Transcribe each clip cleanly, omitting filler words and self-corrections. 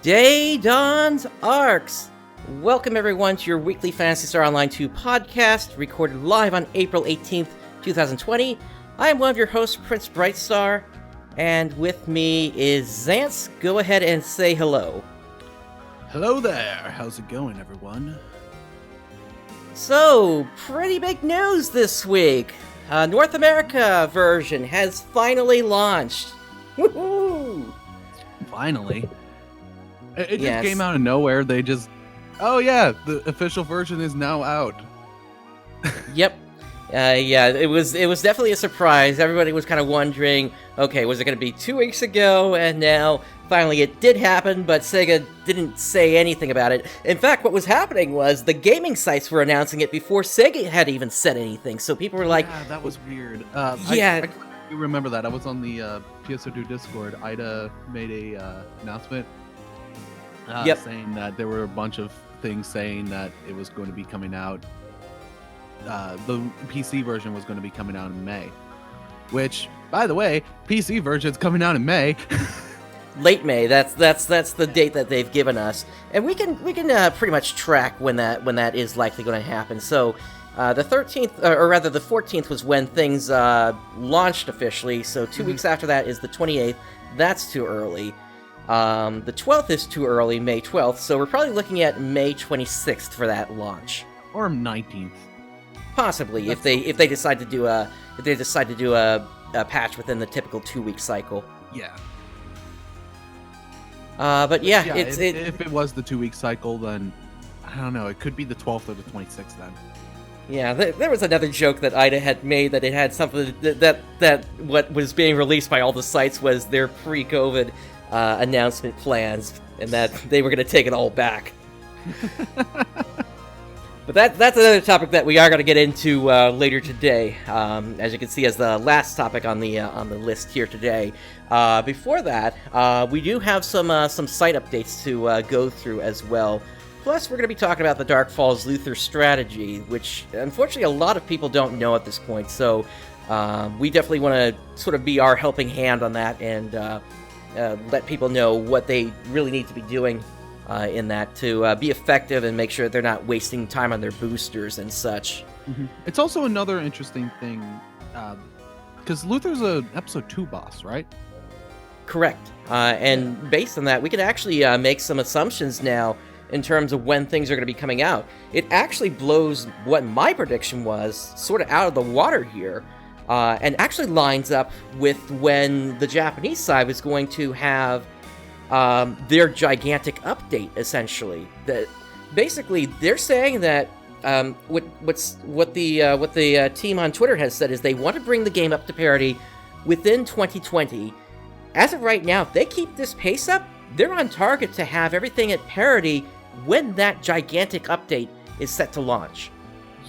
day, Dawns ARKS! Welcome everyone to your weekly Phantasy Star Online 2 podcast, recorded live on April 18th, 2020. I am one of your hosts, PrinceBrightstar, and with me is Xance. Go ahead and say hello. Hello there! How's it going, everyone? So, pretty big news this week. North America version has finally launched. Woohoo! Finally. It just came out of nowhere. They just, oh yeah, the official version is now out. Yep. It was definitely a surprise. Everybody was kind of wondering, okay, was it going to be 2 weeks ago? And now, finally, it did happen, but Sega didn't say anything about it. In fact, what was happening was the gaming sites were announcing it before Sega had even said anything. So people were like... Yeah, that was weird. Yeah. I remember that. I was on the PSO2 Discord. Ida made a announcement saying that there were a bunch of things saying that it was going to be coming out. The PC version was going to be coming out in May, which, by the way, PC version's coming out in May. Late May. That's the date that they've given us, and we can pretty much track when that is likely going to happen. So, the 13th, or rather the 14th, was when things launched officially. So 2 weeks after that is the 28th. That's too early. The 12th is too early, May 12th. So we're probably looking at May 26th for that launch, or 19th. Possibly, if they decide to do a patch within the typical 2-week cycle. Yeah. But yeah, if it was the 2-week cycle, then I don't know. It could be the 12th or the 26th then. Yeah, there was another joke that Ida had made that it had something that what was being released by all the sites was their pre-COVID announcement plans, and that they were going to take it all back. But that's another topic that we are going to get into later today, as you can see as the last topic on the list here today. Before that, we do have some site updates to go through as well. Plus, we're going to be talking about the Dark Falz Luther strategy, which unfortunately a lot of people don't know at this point. So we definitely want to sort of be our helping hand on that and let people know what they really need to be doing in that to be effective and make sure they're not wasting time on their boosters and such. Mm-hmm. It's also another interesting thing, because Luther's a episode 2 boss, right? Correct. And based on that, we can actually make some assumptions now in terms of when things are going to be coming out. It actually blows what my prediction was sort of out of the water here, and actually lines up with when the Japanese side was going to have their gigantic update, essentially. That basically they're saying that what the team on Twitter has said is they want to bring the game up to parity within 2020. As of right now, if they keep this pace up, they're on target to have everything at parity when that gigantic update is set to launch.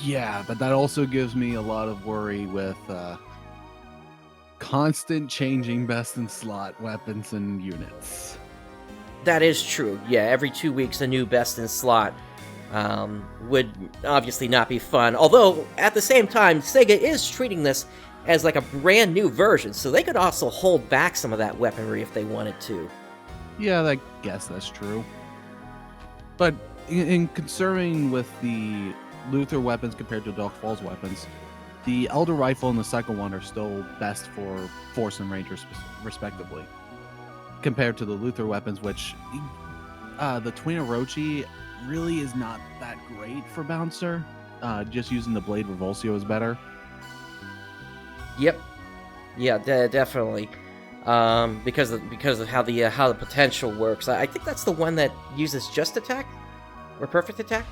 Yeah, but that also gives me a lot of worry with constant changing best in slot weapons and units. That is true. Yeah, every 2 weeks a new best in slot would obviously not be fun. Although, at the same time, Sega is treating this as like a brand new version, so they could also hold back some of that weaponry if they wanted to. Yeah, I guess that's true. But in concerning with the Luther weapons compared to Dark Falz weapons, the Elder Rifle and the second one are still best for Force and Ranger respectively, compared to the Luther weapons, which the Twin Orochi really is not that great for Bouncer. Just using the Blade Revulsio is better. Yep. Yeah, definitely. Because of how the potential works. I think that's the one that uses just attack or perfect attack.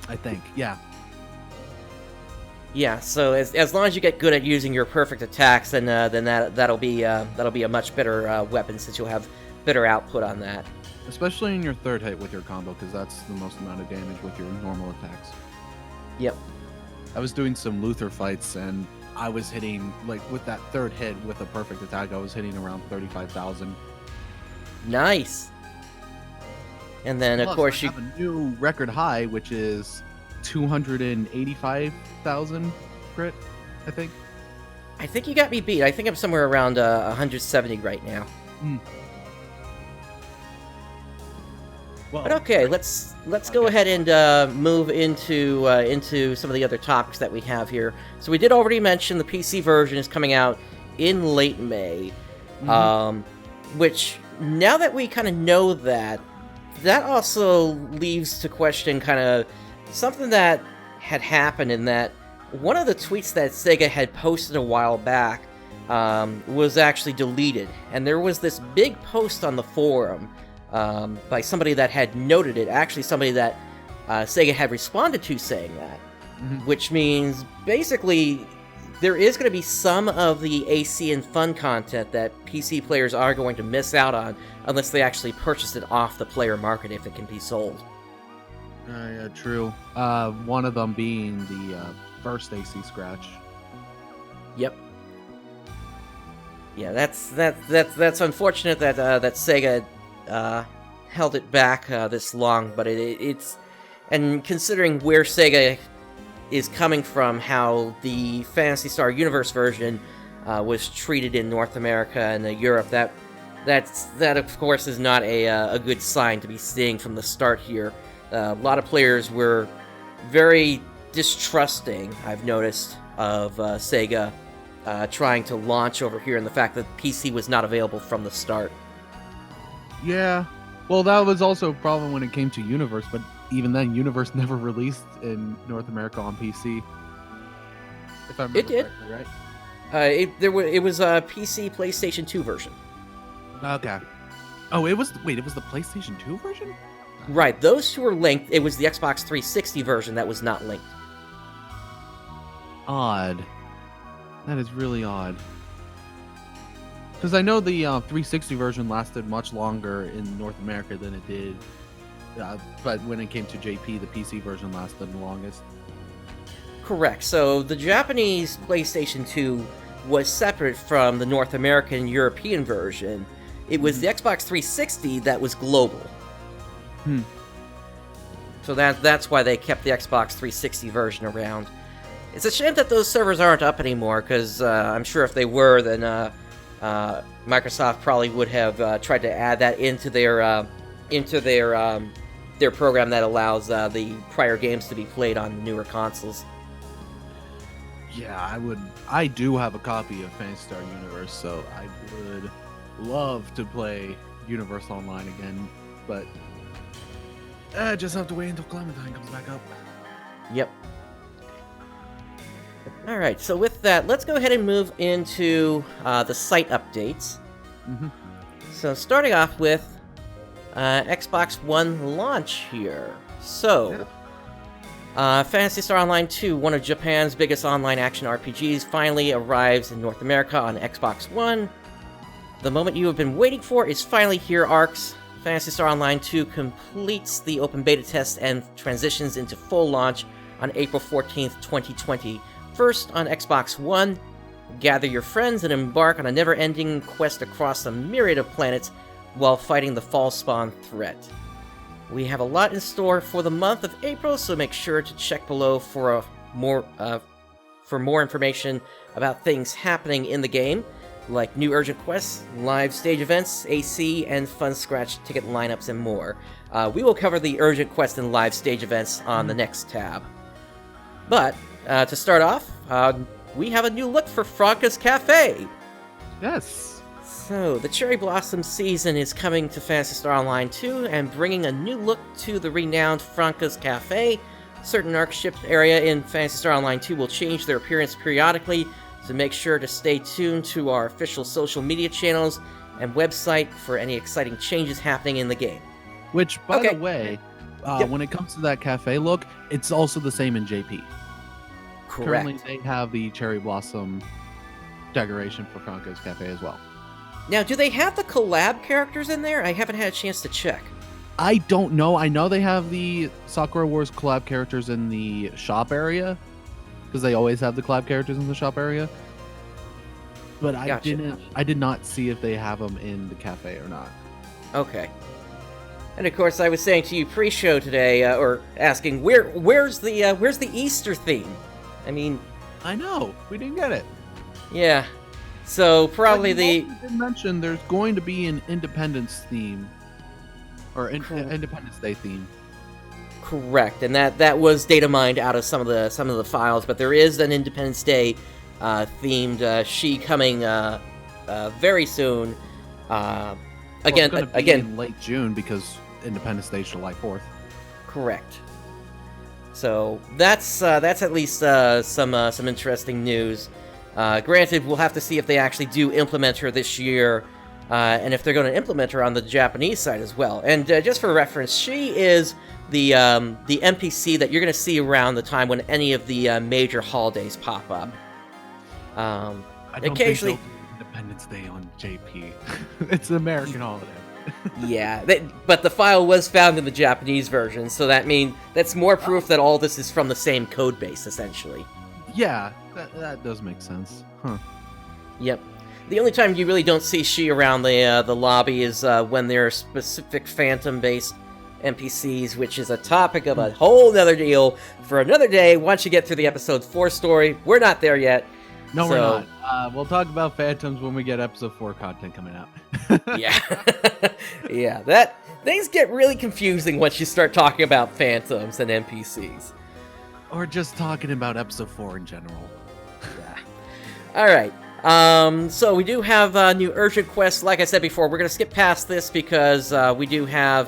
I think, yeah. Yeah. So as long as you get good at using your perfect attacks, then that'll be a much better weapon, since you'll have better output on that. Especially in your third hit with your combo, because that's the most amount of damage with your normal attacks. Yep. I was doing some Luther fights, and I was hitting, like, with that third hit with a perfect attack, I was hitting around 35,000. Nice. And then, Plus, of course, I have a new record high, which is 285,000 crit, I think. I think you got me beat. I think I'm somewhere around 170 right now. Well, But okay, let's go ahead and move into some of the other topics that we have here. So we did already mention the PC version is coming out in late May, which now that we kind of know that also leaves to question kind of something that had happened in that one of the tweets that Sega had posted a while back was actually deleted, and there was this big post on the forum by somebody that had noted it, actually somebody that Sega had responded to saying that, which means basically there is going to be some of the AC and fun content that PC players are going to miss out on unless they actually purchase it off the player market if it can be sold. Yeah, true. One of them being the first AC scratch. Yep. Yeah, that's unfortunate that that Sega held it back this long, but it's and considering where Sega is coming from, how the Phantasy Star Universe version was treated in North America and Europe, that of course is not a good sign to be seeing from the start here. A lot of players were very distrusting, I've noticed, of Sega trying to launch over here, and the fact that PC was not available from the start. Yeah, well, that was also a problem when it came to Universe, but even then, Universe never released in North America on PC. If I remember It did. correctly, right? It was a PC PlayStation 2 version. Okay. Oh, it was the PlayStation 2 version? Right, those two were linked. It was the Xbox 360 version that was not linked. Odd. That is really odd. Because I know the 360 version lasted much longer in North America than it did. But when it came to JP, the PC version lasted the longest. Correct. So the Japanese PlayStation 2 was separate from the North American and European version. It was the Xbox 360 that was global. So that's why they kept the Xbox 360 version around. It's a shame that those servers aren't up anymore, because I'm sure if they were, then Microsoft probably would have tried to add that into their program that allows the prior games to be played on newer consoles. Yeah, I do have a copy of Phantasy Star Universe, so I would love to play Universe Online again, but I just have to wait until Clementine comes back up. Yep. Alright, so with that, let's go ahead and move into the site updates. So starting off with Xbox One launch here. So, Phantasy Star Online 2, one of Japan's biggest online action RPGs, finally arrives in North America on Xbox One. The moment you have been waiting for is finally here, ARKS. Phantasy Star Online 2 completes the open beta test and transitions into full launch on April 14th, 2020. First on Xbox One, gather your friends and embark on a never-ending quest across a myriad of planets while fighting the Falz spawn threat. We have a lot in store for the month of April, so make sure to check below for more information about things happening in the game, like new urgent quests, live stage events, AC, and fun scratch ticket lineups, and more. We will cover the urgent quest and live stage events on the next tab. But, to start off, we have a new look for Franca's Cafe! Yes! So, the Cherry Blossom season is coming to Phantasy Star Online 2 and bringing a new look to the renowned Franca's Cafe. Certain ARK ship area in Phantasy Star Online 2 will change their appearance periodically, so make sure to stay tuned to our official social media channels and website for any exciting changes happening in the game. Which, by the way, when it comes to that cafe look, it's also the same in JP. Correct. Currently, they have the cherry blossom decoration for Franco's Cafe as well. Now, do they have the collab characters in there? I haven't had a chance to check. I don't know. I know they have the Sakura Wars collab characters in the shop area, because they always have the collab characters in the shop area. But I did not see if they have them in the cafe or not. Okay. And of course, I was saying to you pre-show today, or asking, where's the Easter theme? I mean, I know we didn't get it. Yeah. So probably You did mention there's going to be an Independence theme or Independence Day theme. Correct, and that was data mined out of some of the files, but there is an Independence Day themed She coming very soon. Again, Well, it's gonna be in late June because Independence Day is July 4th. Correct. So that's at least some interesting news. Granted, we'll have to see if they actually do implement her this year, and if they're going to implement her on the Japanese side as well. And just for reference, she is the NPC that you're going to see around the time when any of the major holidays pop up. I don't Occasionally, think they'll do Independence Day on JP. It's an American holiday. yeah, but the file was found in the Japanese version, so that's more proof that all this is from the same code base, essentially. Yeah, that does make sense. Huh. Yep. The only time you really don't see she around the lobby is when there are specific Phantom-based NPCs, which is a topic of a whole nother deal for another day. Once you get through the episode 4 story, we're not there yet. No, we're not. We'll talk about Phantoms when we get episode 4 content coming out. Yeah. Yeah, that things get really confusing once you start talking about Phantoms and NPCs. Or just talking about episode 4 in general. Yeah. Alright. So we do have new urgent quests. Like I said before, we're going to skip past this because we do have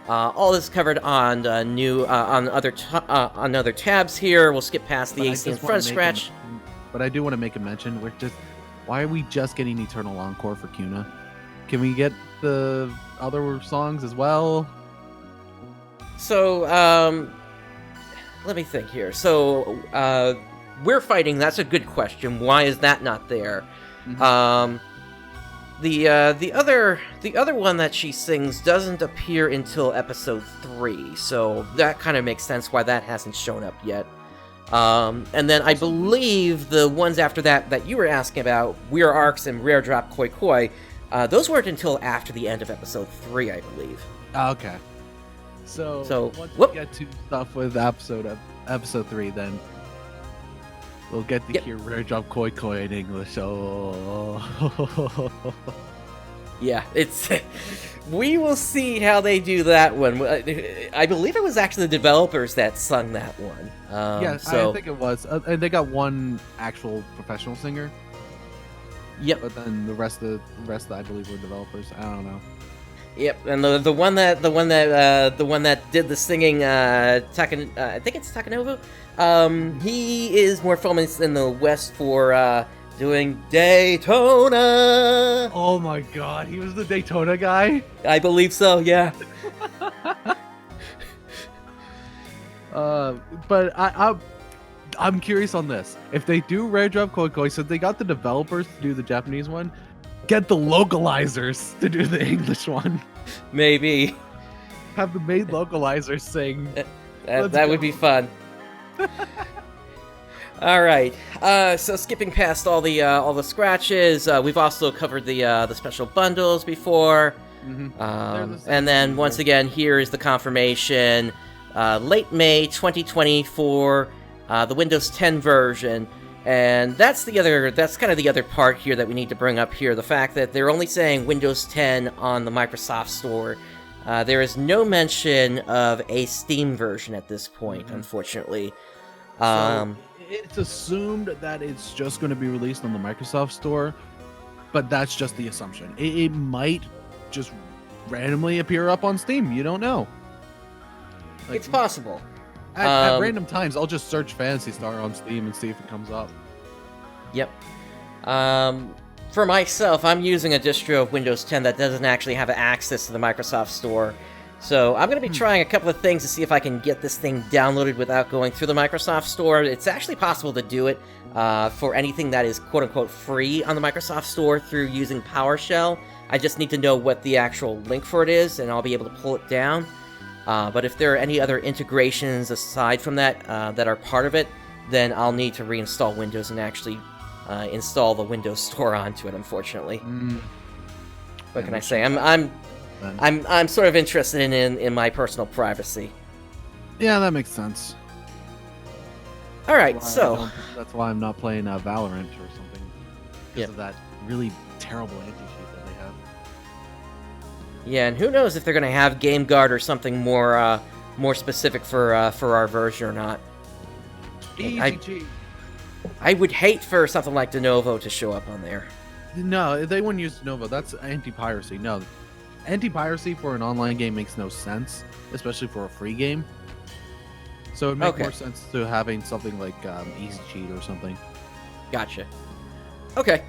all this covered on on other tabs here. We'll skip past the AC and front scratch. But I do want to make a mention. Why are we just getting Eternal Encore for Cuna? Can we get the other songs as well? So, let me think here. So, We're Fighting, that's a good question. Why is that not there? Mm-hmm. The other one that she sings doesn't appear until episode 3, so that kind of makes sense why that hasn't shown up yet. And then I believe the ones after that you were asking about, We're Arcs and Rare Drop Koi Koi, those weren't until after the end of episode 3, I believe. Okay. So once we get to stuff with episode 3, then we'll get to hear Rare Drop Koi Koi in English. Oh. Yeah, it's... We will see how they do that one. I believe it was actually the developers that sung that one. Yeah, so... I think it was. And they got one actual professional singer. Yep. But then the rest I believe were developers. I don't know. Yep, and the one that did the singing, I think it's Takanobu. He is more famous in the West for doing Daytona. Oh my God, he was the Daytona guy? I believe so, yeah. But I'm curious on this. If they do Rare Drop Koi Koi, so they got the developers to do the Japanese one, get the localizers to do the English one. Maybe. Have the main localizers sing. That would be fun. All right. So skipping past all the scratches, we've also covered the special bundles before. Mm-hmm. And then once again, here is the confirmation: late May 2020 for the Windows 10 version. And that's kind of the other part here that we need to bring up here. The fact that they're only saying Windows 10 on the Microsoft Store. There is no mention of a Steam version at this point, unfortunately. So it's assumed that it's just going to be released on the Microsoft Store, but that's just the assumption. It might just randomly appear up on Steam. You don't know. It's possible. At random times, I'll just search Phantasy Star on Steam and see if it comes up. Yep. For myself, I'm using a distro of Windows 10 that doesn't actually have access to the Microsoft Store. So I'm going to be trying a couple of things to see if I can get this thing downloaded without going through the Microsoft Store. It's actually possible to do it for anything that is quote-unquote free on the Microsoft Store through using PowerShell. I just need to know what the actual link for it is, and I'll be able to pull it down. But if there are any other integrations aside from that that are part of it, then I'll need to reinstall Windows and actually install the Windows Store onto it, unfortunately. What can I say? I'm sort of interested in my personal privacy. Yeah, that makes sense. All right, so that's why I'm not playing Valorant or something because of that really terrible anti-cheat that they have. Yeah, and who knows if they're gonna have Game Guard or something more specific for our version or not. Easy cheat. I would hate for something like Denuvo to show up on there. No, they wouldn't use Denuvo. That's anti-piracy. No, anti-piracy for an online game makes no sense, especially for a free game. So it makes more sense to having something like Easy Cheat or something. Gotcha. Okay.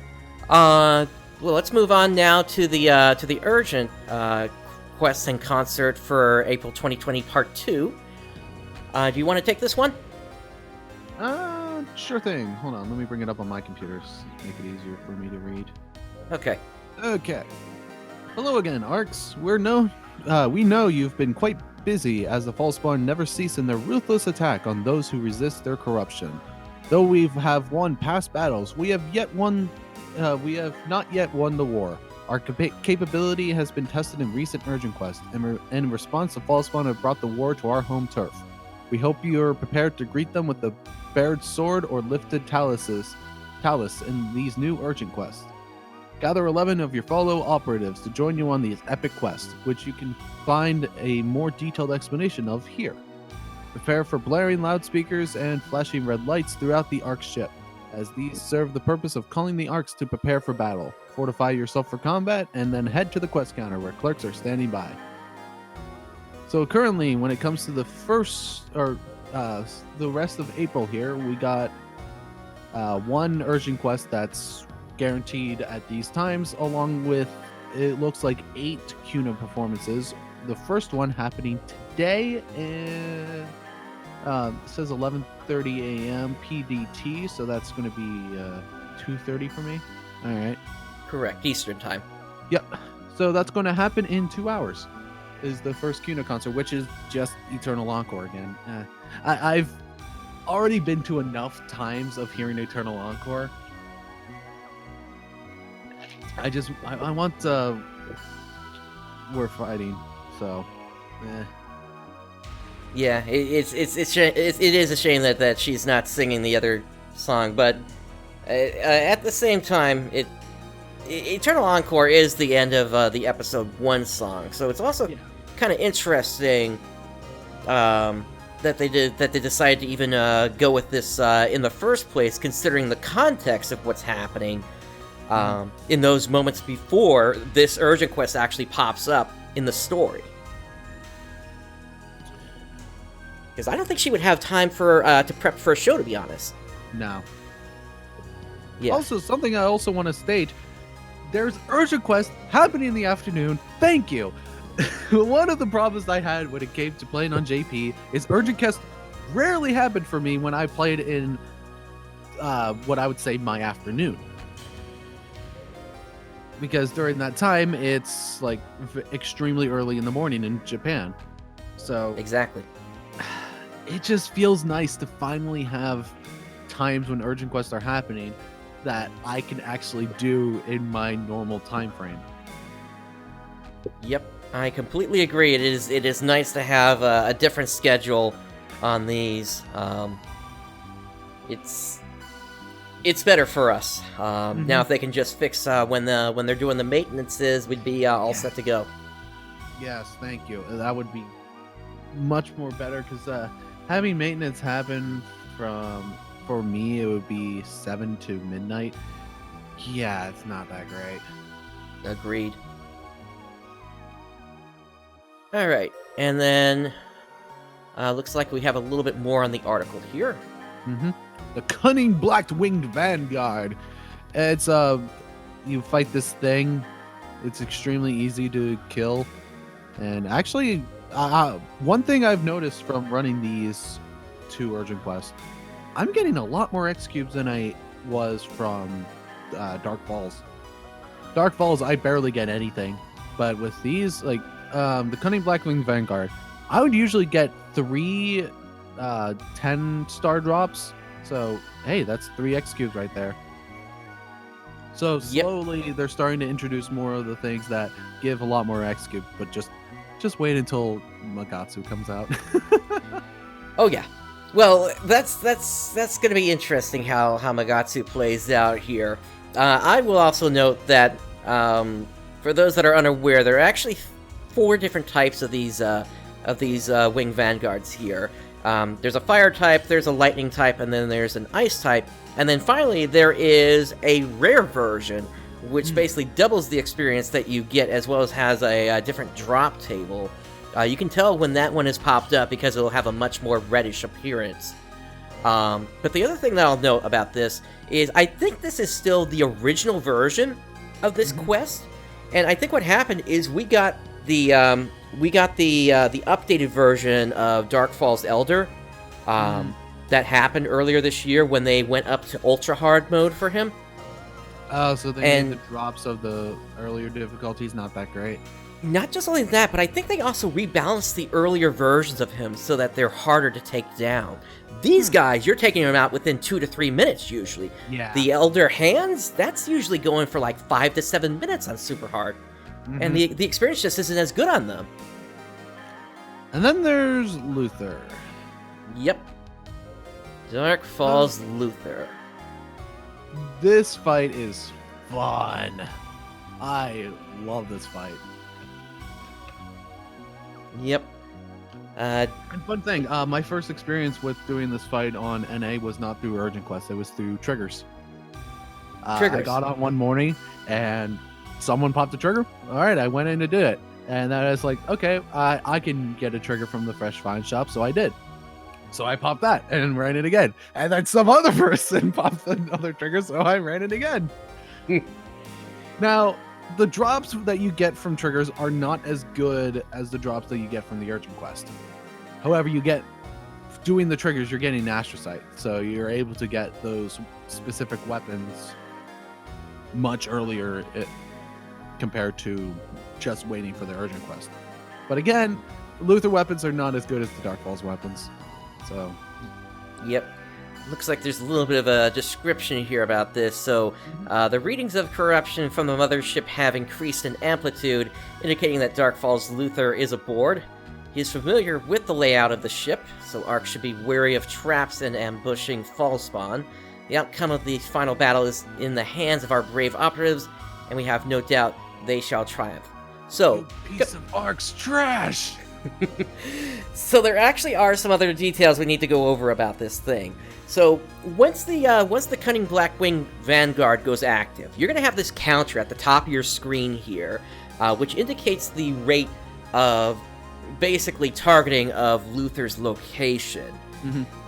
Well, let's move on now to the urgent quest and concert for April 2020 Part 2. Do you want to take this one? Sure thing. Hold on, let me bring it up on my computer to make it easier for me to read. Okay. Okay. Hello again, Arks. We know you've been quite busy as the Falzspawn never cease in their ruthless attack on those who resist their corruption. Though we have won past battles, we have not yet won the war. Our capability has been tested in recent urgent quests, and in response, the Falzspawn have brought the war to our home turf. We hope you are prepared to greet them with the bared sword or lifted talus in these new urgent quests. Gather 11 of your fellow operatives to join you on these epic quests, which you can find a more detailed explanation of here. Prepare for blaring loudspeakers and flashing red lights throughout the Ark ship, as these serve the purpose of calling the Arks to prepare for battle. Fortify yourself for combat, and then head to the quest counter where clerks are standing by. So currently, when it comes to the rest of April here, we got one urgent quest that's guaranteed at these times, along with, it looks like 8 CUNA performances. The first one happening today, and it says 11:30 a.m. PDT, so that's going to be 2:30 for me. All right. Correct, Eastern time. Yep. So that's going to happen in 2 hours. Is the first CUNA concert, which is just Eternal Encore again. I've already been to enough times of hearing Eternal Encore. I want we're fighting, so yeah, it is a shame that she's not singing the other song, but at the same time, Eternal Encore is the end of the episode 1 song, so it's also kind of interesting that they decided to even go with this in the first place, considering the context of what's happening in those moments before this urgent quest actually pops up in the story. Because I don't think she would have time to prep for a show, to be honest. No. Yeah. Also, something I also want to state, there's urgent quest happening in the afternoon. Thank you. One of the problems I had when it came to playing on JP is urgent quest rarely happened for me when I played in what I would say my afternoon. Because during that time, it's like extremely early in the morning in Japan. So exactly. It just feels nice to finally have times when urgent quests are happening that I can actually do in my normal time frame. Yep, I completely agree. It is nice to have a different schedule on these. It's better for us. Now, if they can just fix when they're doing the maintenances, we'd be all set to go. Yes, thank you. That would be much more better, because having maintenance happen for me, it would be 7 to midnight. Yeah, it's not that great. Agreed. All right, and then looks like we have a little bit more on the article here. The Cunning Black-Winged Vanguard. It's you fight this thing. It's extremely easy to kill, and actually, one thing I've noticed from running these 2 urgent quests, I'm getting a lot more X cubes than I was from Dark Falz. Dark Falz, I barely get anything, but with these, like the Cunning Black-Winged Vanguard, I would usually get 3 10-star drops. So hey, that's 3 X cubes right there. So slowly they're starting to introduce more of the things that give a lot more X cubes, but just wait until Magatsu comes out. Oh yeah. Well, that's going to be interesting how Magatsu plays out here. I will also note that for those that are unaware, there are actually 4 different types of these wing vanguards here. There's a fire type, there's a lightning type, and then there's an ice type, and then finally there is a rare version, which basically doubles the experience that you get, as well as has a different drop table. You can tell when that one is popped up because it'll have a much more reddish appearance. But the other thing that I'll note about this is I think this is still the original version of this quest, and I think what happened is we got the updated version of Dark Falz Elder that happened earlier this year when they went up to ultra hard mode for him. Oh, so they made the drops of the earlier difficulties not that great. Not just only that, but I think they also rebalanced the earlier versions of him so that they're harder to take down. These guys, you're taking them out within 2 to 3 minutes usually. Yeah. The Elder Hands, that's usually going for like 5 to 7 minutes on super hard. And the experience just isn't as good on them. And then there's Luther. Yep. Dark Falz Luther. This fight is fun. I love this fight. Yep. And fun thing, my first experience with doing this fight on NA was not through Urgent Quest, it was through triggers. I got on one morning and someone popped a trigger. All right, I went in to do it. And then I was like, okay, I can get a trigger from the Fresh Find shop, so I did. So I popped that and ran it again. And then some other person popped another trigger, so I ran it again. Now, the drops that you get from triggers are not as good as the drops that you get from the Urgent Quest. However, you get, doing the triggers, you're getting Astrocyte, so you're able to get those specific weapons much earlier compared to just waiting for the Urgent Quest. But again, Luther weapons are not as good as the Dark Falz weapons. So, yep. Looks like there's a little bit of a description here about this. So, the readings of corruption from the mothership have increased in amplitude, indicating that Dark Falz Luther is aboard. He is familiar with the layout of the ship, so ARKS should be wary of traps and ambushing fall spawn. The outcome of the final battle is in the hands of our brave operatives, and we have no doubt they shall triumph. So, you piece of ARKS trash! So there actually are some other details we need to go over about this thing. So once the Cunning Blackwing Vanguard goes active, you're going to have this counter at the top of your screen here, which indicates the rate of basically targeting of Luther's location.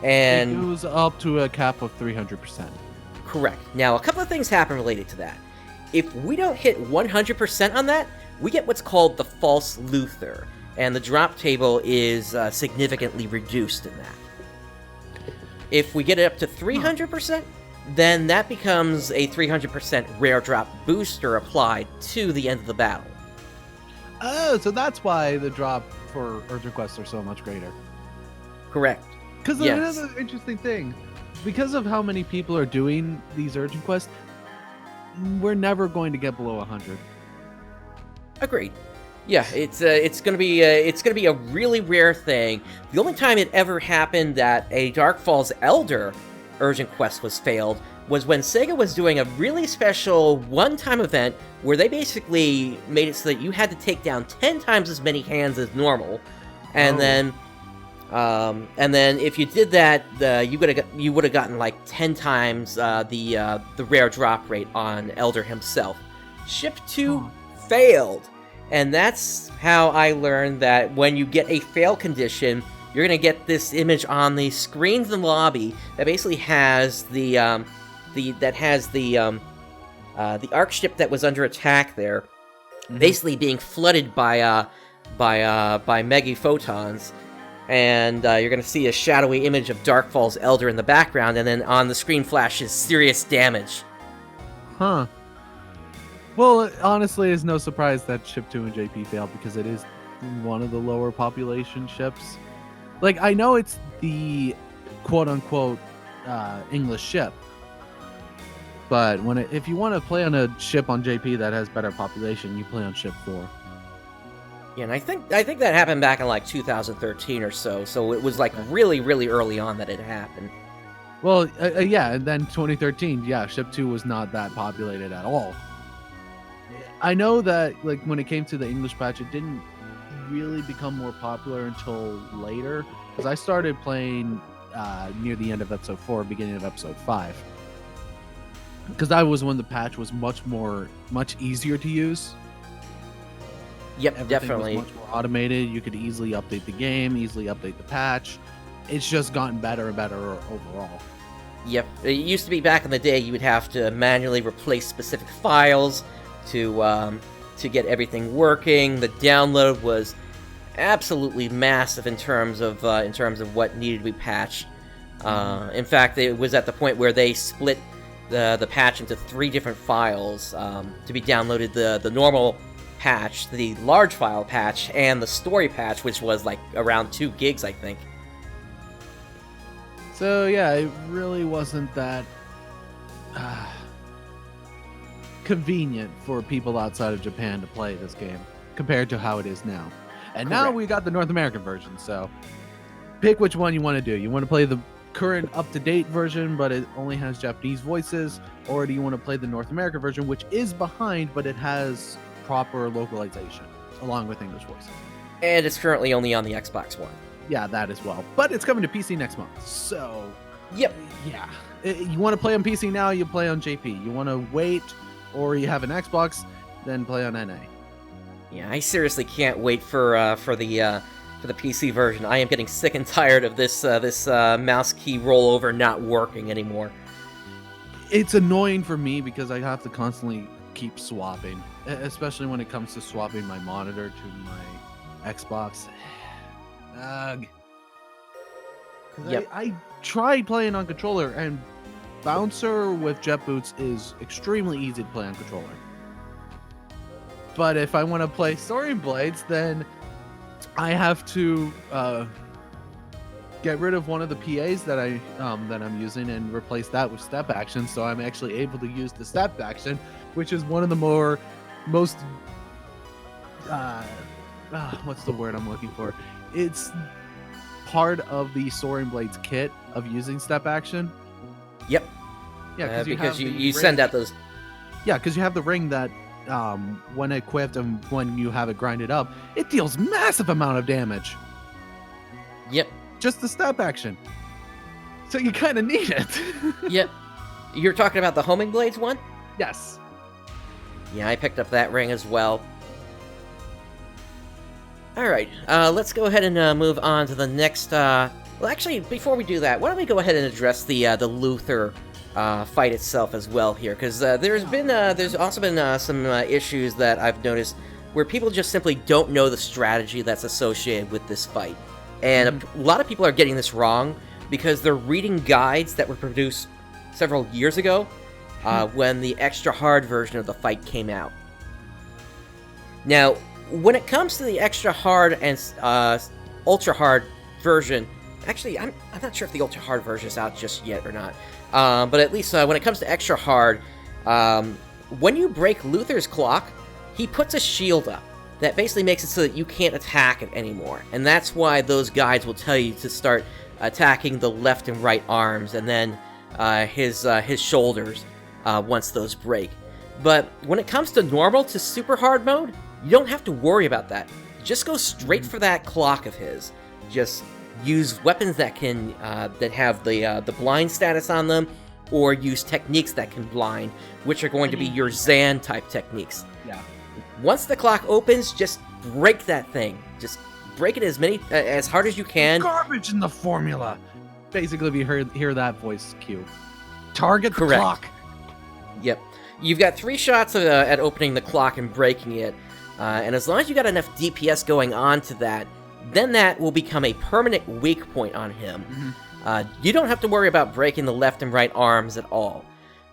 And it goes up to a cap of 300%. Correct. Now, a couple of things happen related to that. If we don't hit 100% on that, we get what's called the false Luther, and the drop table is significantly reduced in that. If we get it up to 300%, then that becomes a 300% rare drop booster applied to the end of the battle. Oh, so that's why the drop for Urgent Quests are so much greater. Correct. Because another interesting thing, because of how many people are doing these Urgent Quests, we're never going to get below 100. Agreed. Yeah, it's gonna be a really rare thing. The only time it ever happened that a Dark Falz Elder Urgent Quest was failed was when Sega was doing a really special one-time event where they basically made it so that you had to take down 10 times as many hands as normal, and then if you did that, you would have gotten like 10 times the rare drop rate on Elder himself. Ship 2 failed. And that's how I learned that when you get a fail condition, you're gonna get this image on the screens in the lobby that basically has the ARK ship that was under attack there, basically being flooded by mega photons, and you're gonna see a shadowy image of Dark Falz Elder in the background, and then on the screen flashes serious damage. Huh. Well, honestly, it's no surprise that Ship 2 and JP failed because it is one of the lower population ships. Like, I know it's the quote-unquote English ship, but if you want to play on a ship on JP that has better population, you play on Ship 4. Yeah, and I think that happened back in like 2013 or so. So it was like really, really early on that it happened. Well, yeah, and then 2013, yeah, Ship 2 was not that populated at all. I know that, like, when it came to the English patch, it didn't really become more popular until later, because I started playing near the end of episode 4, beginning of episode 5, because that was when the patch was much easier to use. Yep, Everything definitely. was much more automated. You could easily update the game, easily update the patch. It's just gotten better and better overall. Yep, it used to be back in the day you would have to manually replace specific files to get everything working. The download was absolutely massive in terms of what needed to be patched. In fact, it was at the point where they split the patch into 3 different files to be downloaded: the normal patch, the large file patch, and the story patch, which was like around 2 gigs, I think. So yeah, it really wasn't that convenient for people outside of Japan to play this game compared to how it is now. And now Correct. we got the North American version, so pick which one you want to do. You want to play the current up-to-date version, but it only has Japanese voices, or do you want to play the North American version, which is behind, but it has proper localization along with English voices? And it's currently only on the Xbox One. Yeah, that as well. But it's coming to PC next month, so Yep. yeah. You want to play on PC now, you play on JP. You want to wait, or you have an Xbox, then play on NA. Yeah, I seriously can't wait for the PC version. I am getting sick and tired of this mouse key rollover not working anymore. It's annoying for me because I have to constantly keep swapping, especially when it comes to swapping my monitor to my Xbox. Ugh. Yep. I tried playing on controller, and Bouncer with jet boots is extremely easy to play on controller. But if I want to play Soaring Blades, then I have to get rid of one of the PAs that I'm using and replace that with step action. So I'm actually able to use the step action, which is one of the most what's the word I'm looking for? It's part of the Soaring Blades kit of using step action. Yep. Yeah, because you send out those. Yeah, because you have the ring that when equipped and when you have it grinded up, it deals massive amount of damage. Yep. Just the step action. So you kind of need it. Yep. You're talking about the Homing Blades one? Yes. Yeah, I picked up that ring as well. Alright, let's go ahead and move on to the next... Well, actually, before we do that, why don't we go ahead and address the Luther fight itself as well here, because there's also been some issues that I've noticed where people just simply don't know the strategy that's associated with this fight. And a lot of people are getting this wrong because they're reading guides that were produced several years ago when the extra hard version of the fight came out. Now, when it comes to the extra hard and ultra hard version, actually, I'm not sure if the ultra hard version is out just yet or not. But at least when it comes to extra hard, when you break Luther's clock, he puts a shield up that basically makes it so that you can't attack it anymore. And that's why those guides will tell you to start attacking the left and right arms, and then his shoulders once those break. But when it comes to normal to super hard mode, you don't have to worry about that. Just go straight for that clock of his. Just use weapons that can that have the blind status on them, or use techniques that can blind, which are going to be your Zan type techniques. Yeah. Once the clock opens, just break that thing. Just break it as hard as you can. Garbage in the formula. Basically, if you hear that voice cue, target the Correct. clock. Yep. You've got 3 shots at opening the clock and breaking it, and as long as you got enough DPS going on to that, then that will become a permanent weak point on him. You don't have to worry about breaking the left and right arms at all.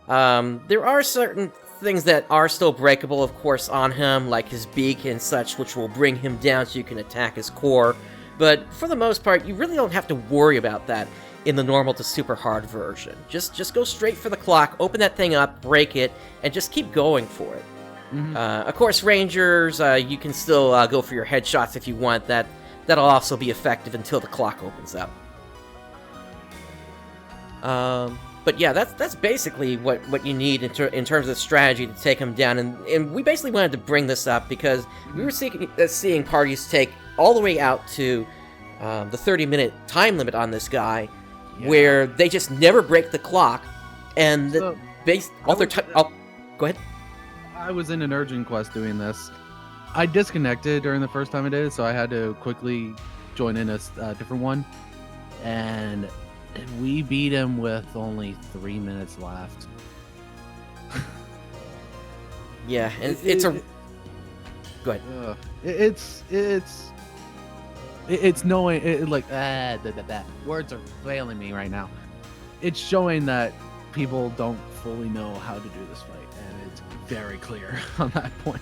There are certain things that are still breakable, of course, on him, like his beak and such, which will bring him down so you can attack his core. But for the most part, you really don't have to worry about that in the normal to super hard version. Just go straight for the clock, open that thing up, break it, and just keep going for it. Of course, Rangers, you can still go for your headshots if you want. That'll also be effective until the clock opens up. But yeah, that's basically what you need in terms of strategy to take him down. And we basically wanted to bring this up because we were seeing parties take all the way out to the 30-minute time limit on this guy, where they just never break the clock, and go ahead. I was in an urgent quest doing this. I disconnected during the first time I did it, so I had to quickly join in a different one, and we beat him with only 3 minutes left. Yeah, and go ahead. It's knowing like words are failing me right now. It's showing that people don't fully know how to do this fight, and it's very clear on that point.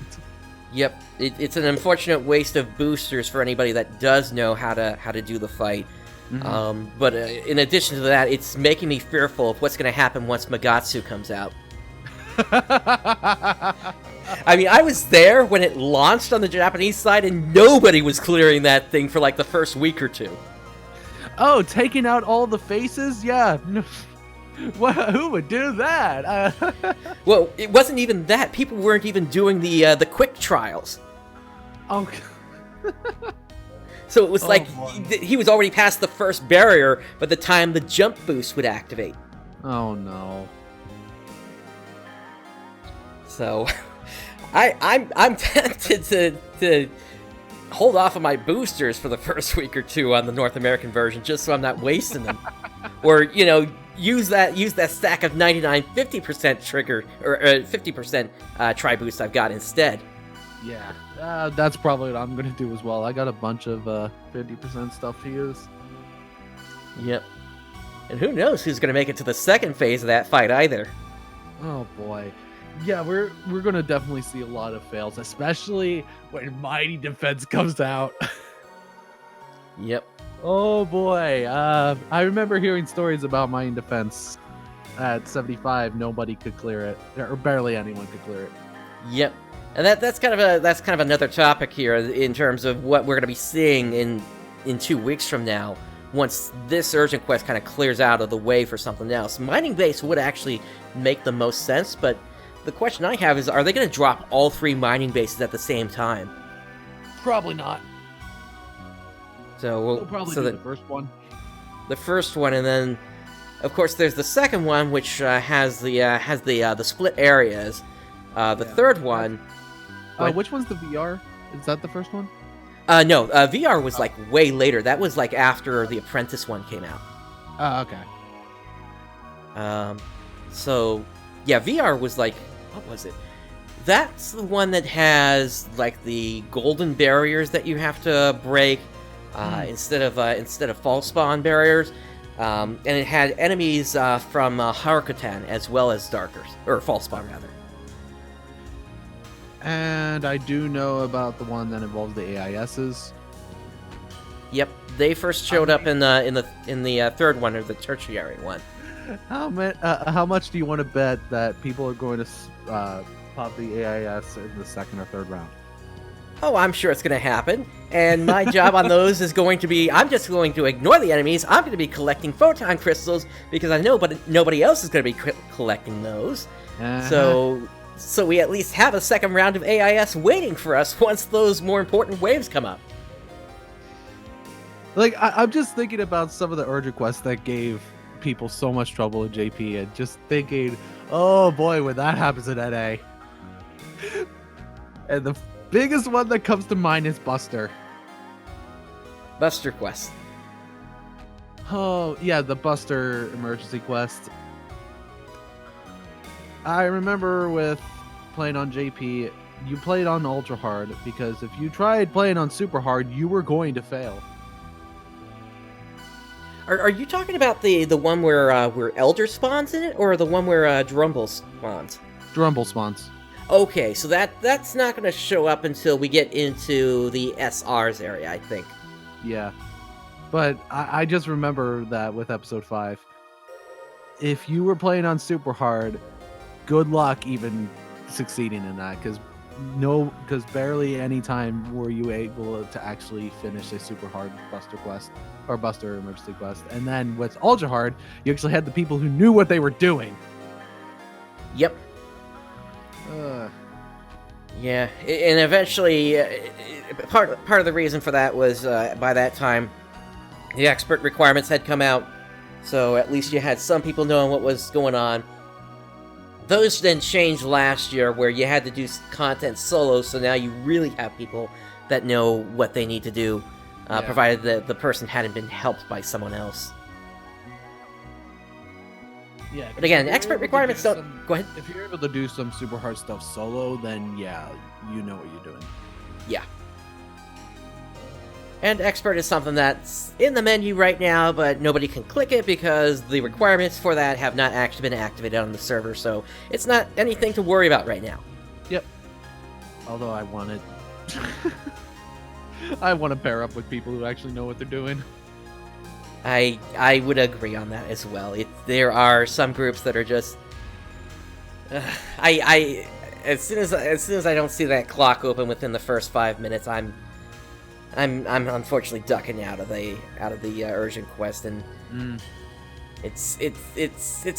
Yep, it's an unfortunate waste of boosters for anybody that does know how to do the fight. But in addition to that, it's making me fearful of what's going to happen once Magatsu comes out. I mean, I was there when it launched on the Japanese side, and nobody was clearing that thing for like the first week or two. Oh, taking out all the faces? Yeah. Who would do that? Well, it wasn't even that. People weren't even doing the quick trials. Oh. So it was like he was already past the first barrier by the time the jump boost would activate. Oh no. So I'm tempted to hold off on my boosters for the first week or two on the North American version, just so I'm not wasting them. Or, use that stack of 99 50% trigger or 50% tri boost I've got instead. Yeah, that's probably what I'm gonna do as well. I got a bunch of 50% stuff to use. Yep. And who knows who's gonna make it to the second phase of that fight either. Oh boy. Yeah, we're gonna definitely see a lot of fails, especially when Mighty Defense comes out. Yep. Oh boy. I remember hearing stories about Mighty Defense at 75. Nobody could clear it, or barely anyone could clear it. Yep. And that's kind of another topic here in terms of what we're going to be seeing in 2 weeks from now, once this urgent quest kind of clears out of the way for something else. Mining base would actually make the most sense, but the question I have is, are they going to drop all 3 mining bases at the same time? Probably not. So we'll probably do the first one. The first one, and then, of course, there's the second one, which has the split areas. The third one. Which one's the VR? Is that the first one? No, VR was like way later. That was like after the Apprentice one came out. Oh, okay. So yeah, VR was like, what was it? That's the one that has like the golden barriers that you have to break instead of false spawn barriers, and it had enemies from Harukotan as well as Darkers or false spawn rather. And I do know about the one that involves the AISs. Yep, they first showed up in the third one, or the tertiary one. How much do you want to bet that people are going to pop the AIS in the second or third round? Oh, I'm sure it's going to happen. And my job on those is going to be, I'm just going to ignore the enemies. I'm going to be collecting photon crystals because I know but nobody else is going to be collecting those. So we at least have a second round of AIS waiting for us once those more important waves come up. Like, I'm just thinking about some of the urgent quests that gave people so much trouble in JP, and just thinking, oh boy, when that happens in NA. And the biggest one that comes to mind is Buster. Buster quest. Oh, yeah, the Buster emergency quest. I remember with playing on JP, you played on ultra hard, because if you tried playing on super hard, you were going to fail. Are you talking about the one where Elder spawns in it, or the one where Drumble spawns? Drumble spawns. Okay, so that's not going to show up until we get into the SR's area, I think. Yeah, but I just remember that with episode 5. If you were playing on super hard, good luck even succeeding in that, because no, because barely any time were you able to actually finish a super hard Buster quest or Buster emergency quest. And then with ultra hard, you actually had the people who knew what they were doing. Yep. Yeah, and eventually, part of the reason for that was by that time, the expert requirements had come out, so at least you had some people knowing what was going on. Those then changed last year, where you had to do content solo, so now you really have people that know what they need to do, provided that the person hadn't been helped by someone else. Yeah, but again, expert requirements don't... Go ahead. If you're able to do some super hard stuff solo, then yeah, you know what you're doing. Yeah. And expert is something that's in the menu right now, but nobody can click it because the requirements for that have not actually been activated on the server, so it's not anything to worry about right now. Yep. Although I want it... I want to pair up with people who actually know what they're doing. I would agree on that as well. There are some groups that are just... as soon as I don't see that clock open within the first 5 minutes, I'm unfortunately ducking out of the urgent quest, and it's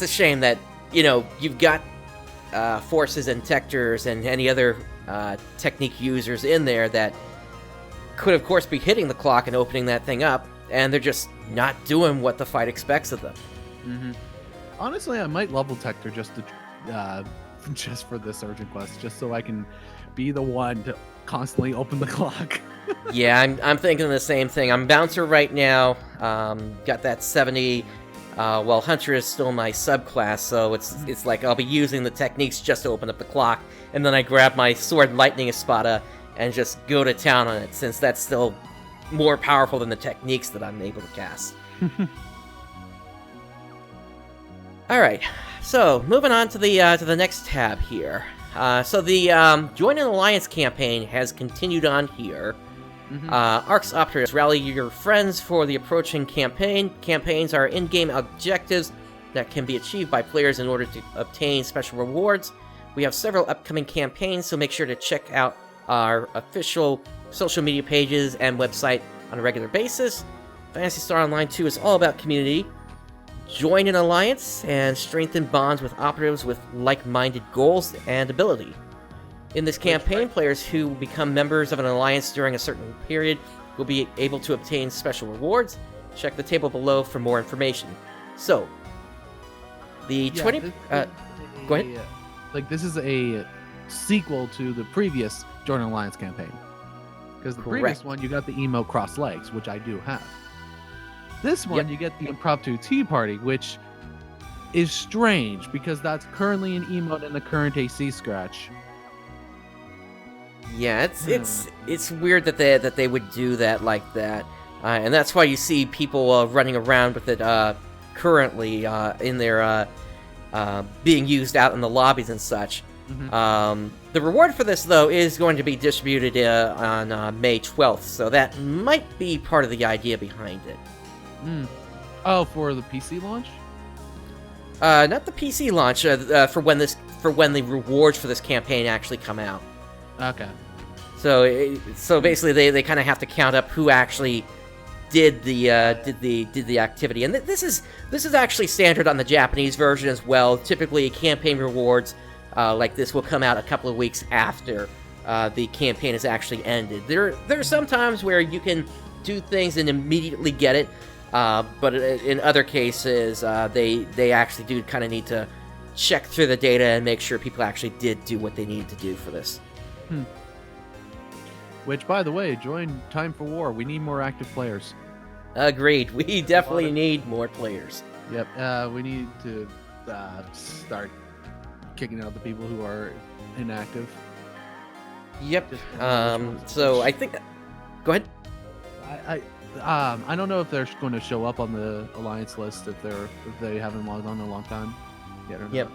a shame that, you know, you've got forces and tectors and any other technique users in there that could of course be hitting the clock and opening that thing up, and they're just not doing what the fight expects of them. Honestly, I might level tector just to just for this urgent quest, just so I can be the one to constantly open the clock. Yeah, I'm thinking the same thing. I'm bouncer right now. Got that 70. Well, hunter is still my subclass, so it's like I'll be using the techniques just to open up the clock, and then I grab my sword lightning espada and just go to town on it, since that's still more powerful than the techniques that I'm able to cast. All right, so moving on to the next tab here. So the Join an Alliance campaign has continued on here. ARKS Operative, rally your friends for the approaching campaign. Campaigns are in-game objectives that can be achieved by players in order to obtain special rewards. We have several upcoming campaigns, so make sure to check out our official social media pages and website on a regular basis. Phantasy Star Online 2 is all about community. Join an alliance and strengthen bonds with operatives with like-minded goals and ability. In this campaign, players who become members of an alliance during a certain period will be able to obtain special rewards. Check the table below for more information. So, the 20... go ahead. Like, this is a sequel to the previous Join an Alliance campaign. Because the previous one, you got the emote cross legs, which I do have. This one, you get the impromptu tea party, which is strange because that's currently an emote in the current AC scratch. Yeah, it's weird that they would do that like that, and that's why you see people running around with it currently in their being used out in the lobbies and such. The reward for this, though, is going to be distributed on May 12th, so that might be part of the idea behind it. Oh, for the PC launch? Not the PC launch. For when the rewards for this campaign actually come out. Okay. So basically, they kind of have to count up who actually did the activity, and this is actually standard on the Japanese version as well. Typically, campaign rewards like this will come out a couple of weeks after the campaign has actually ended. There are some times where you can do things and immediately get it. But in other cases, they actually do kind of need to check through the data and make sure people actually did do what they needed to do for this. Which, by the way, join Time for War. We need more active players. Agreed. We definitely need more players. Yep. We need to start kicking out the people who are inactive. Yep. So I think... Go ahead. I don't know if they're going to show up on the Alliance list if they haven't logged on in a long time. Yep.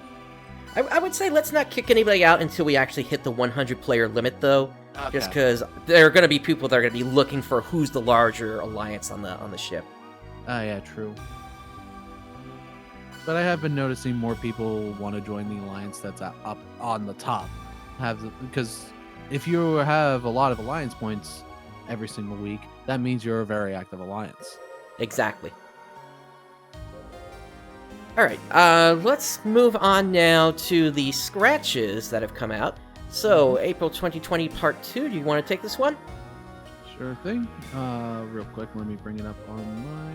I would say let's not kick anybody out until we actually hit the 100 player limit, though. Okay. Just because there are going to be people that are going to be looking for who's the larger alliance on the ship. Yeah, true. But I have been noticing more people want to join the alliance that's up on the top, because if you have a lot of alliance points every single week, that means you're a very active alliance. Exactly. All right, let's move on now to the scratches that have come out. So, April 2020 Part 2, do you want to take this one? Sure thing. Real quick, let me bring it up on my...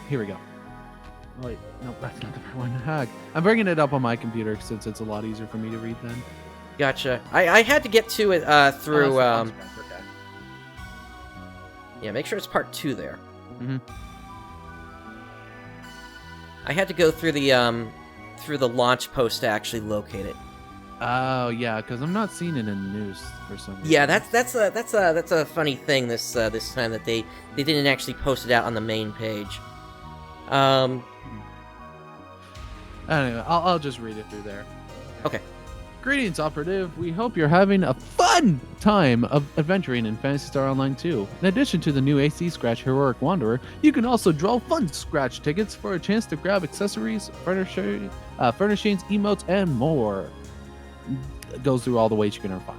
here we go. Oh, wait, no, that's not the right one. I'm bringing it up on my computer since it's a lot easier for me to read then. Gotcha. I had to get to it through... Okay. Yeah, make sure it's Part 2 there. Mm-hmm. I had to go through the launch post to actually locate it. Oh yeah, because I'm not seeing it in the news for some reason. Yeah, that's a funny thing this time that they didn't actually post it out on the main page. Anyway, I'll just read it through there. Okay. Greetings, Operative. We hope you're having a fun time of adventuring in Phantasy Star Online 2. In addition to the new AC Scratch Heroic Wanderer, you can also draw fun scratch tickets for a chance to grab accessories, furnishings, emotes, and more. It goes through all the ways you can earn fun.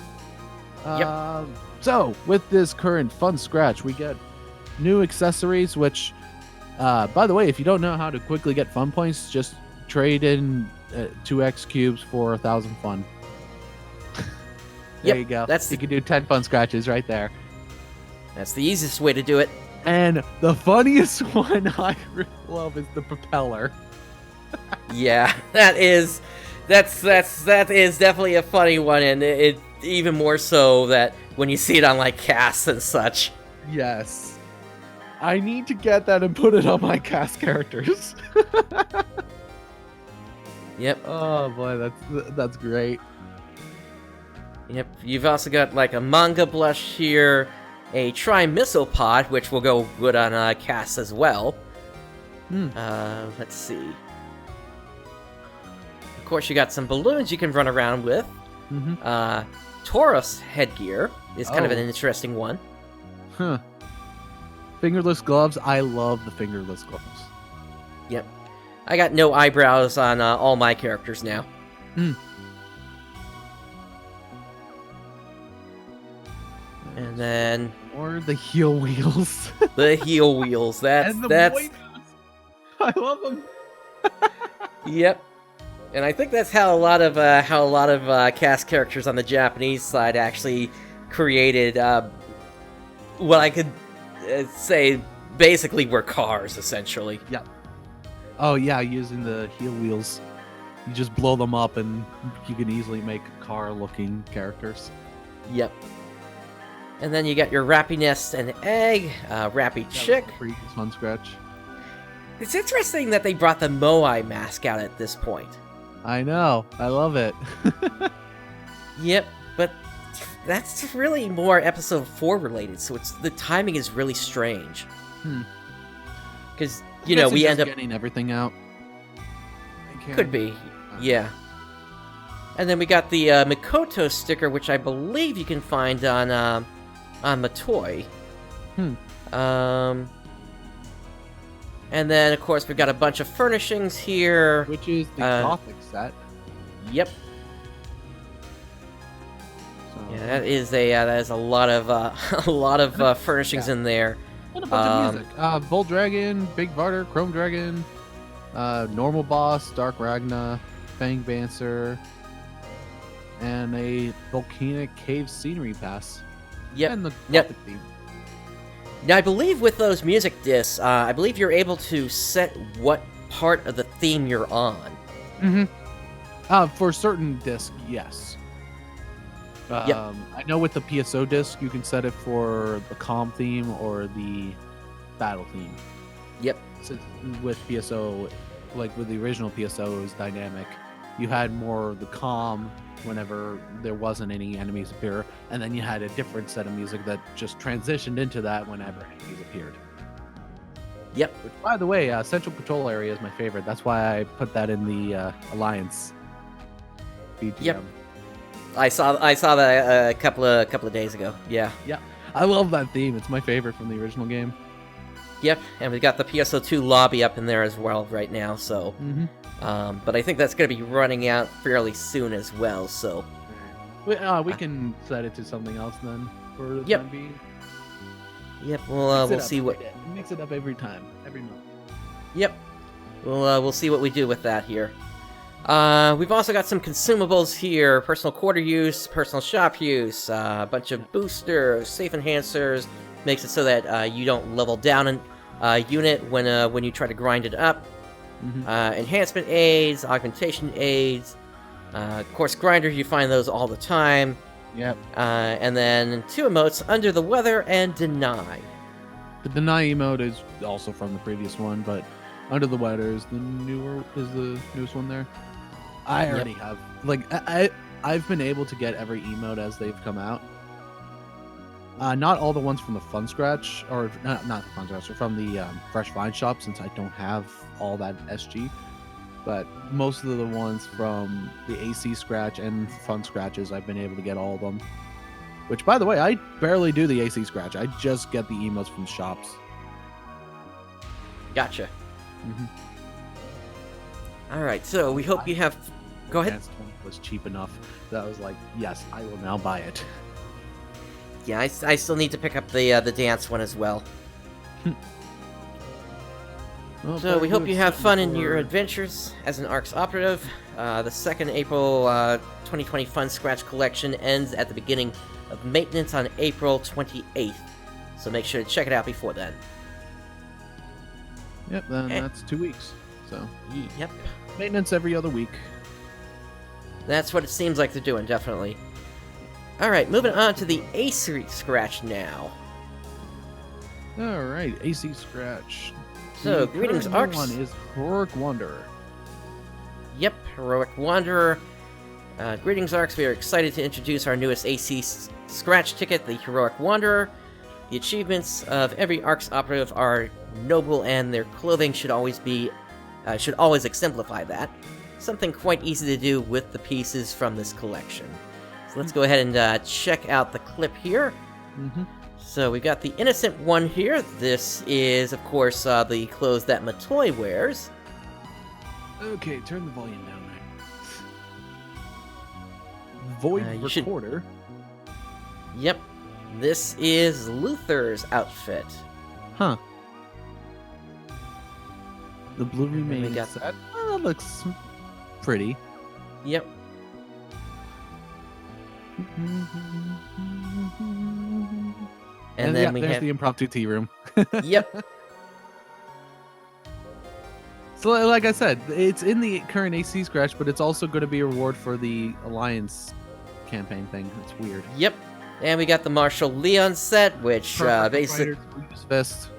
So, with this current fun scratch, we get new accessories, which, by the way, if you don't know how to quickly get fun points, just trade in 2x cubes for 1,000 fun. There you go. You can do 10 fun scratches right there. That's the easiest way to do it. And the funniest one I really love is the propeller. Yeah, that is definitely a funny one, and it even more so that when you see it on like casts and such. Yes. I need to get that and put it on my cast characters. Yep. Oh boy, that's great. Yep. You've also got like a manga blush here, a tri-missile pod, which will go good on casts as well. Let's see. Of course, you got some balloons you can run around with. Taurus headgear is kind of an interesting one. Huh. Fingerless gloves. I love the fingerless gloves. Yep. I got no eyebrows on all my characters now. And then... Or the heel wheels. The heel wheels. That's... I love them. Yep. And I think that's how a lot of cast characters on the Japanese side actually created what I could say basically were cars, essentially. Yep. Oh yeah, using the heel wheels. You just blow them up and you can easily make car-looking characters. Yep. And then you got your Rappy Nest and Egg, Rappy Chick. Pretty fun scratch. It's interesting that they brought the Moai mask out at this point. I know. I love it. Yep, but that's really more episode 4 related, so the timing is really strange. Because, you know, we end up getting everything out. Could be, yeah. And then we got the Mikoto sticker, which I believe you can find on Matoy. And then, of course, we've got a bunch of furnishings here. Which is the Gothic set. Yep. So, yeah, that is a lot of furnishings in there. And a bunch of music. Bull Dragon, Big Varder, Chrome Dragon, Normal Boss, Dark Ragna, Fang Bancer, and a Volcanic Cave Scenery Pass. Yep. And the Gothic theme. Now, I believe with those music discs, I believe you're able to set what part of the theme you're on. For certain discs, yes. Yep. I know with the PSO disc, you can set it for the calm theme or the battle theme. Yep. So with PSO, like with the original PSO, it was dynamic. You had more the calm whenever there wasn't any enemies appear, and then you had a different set of music that just transitioned into that whenever enemies appeared. Yep. Which, by the way, Central Patrol area is my favorite. That's why I put that in the Alliance BGM. Yep. I saw that a couple of days ago. Yeah. Yeah. I love that theme. It's my favorite from the original game. Yep, and we've got the PSO2 lobby up in there as well right now, so... but I think that's going to be running out fairly soon as well, so... We can set it to something else then, for the time being. Yep, we'll see what... Mix it up every time, every month. Yep, we'll see what we do with that here. We've also got some consumables here, personal quarter use, personal shop use, a bunch of boosters, safe enhancers, makes it so that you don't level down a unit when you try to grind it up. Enhancement aids, augmentation aids, of course grinder, you find those all the time. Yep. And then 2 emotes, Under the Weather and Deny. The Deny emote is also from the previous one, but Under the Weather is the newest one there. I already have, like, I've been able to get every emote as they've come out. Not all the ones from the Fun Scratch, or not the Fun Scratch, or from the Fresh Vine Shop, since I don't have all that SG. But most of the ones from the AC Scratch and Fun Scratches, I've been able to get all of them. Which, by the way, I barely do the AC Scratch. I just get the emotes from shops. Gotcha. Alright, so we hope you have... Go ahead. Dance was cheap enough that I was like, yes, I will now buy it. Yeah, I still need to pick up the dance one as well. Well, so we hope you have fun in your adventures as an ARKS operative. The 2nd April 2020 Fun Scratch Collection ends at the beginning of maintenance on April 28th. So make sure to check it out before then. Yep, then that's 2 weeks. So yep. Maintenance every other week. That's what it seems like they're doing, definitely. Alright, moving on to the AC Scratch now. Alright, AC Scratch. So, greetings, ARKS. One is Heroic Wanderer. Yep, Heroic Wanderer. Greetings, ARKS. We are excited to introduce our newest AC Scratch ticket, the Heroic Wanderer. The achievements of every ARKS operative are noble, and their clothing should always exemplify that. Something quite easy to do with the pieces from this collection. So let's go ahead and check out the clip here. So we've got the Innocent one here. This is, of course, the clothes that Matoy wears. Okay, turn the volume down there. Void Recorder. Yep. This is Luther's outfit. Huh. The blue remains set. Oh, that looks pretty. Yep. And then there's the impromptu tea room. Yep. So, like I said, it's in the current AC Scratch, but it's also going to be a reward for the Alliance campaign thing. It's weird. Yep. And we got the Marshall Leon set, which basically... Fist.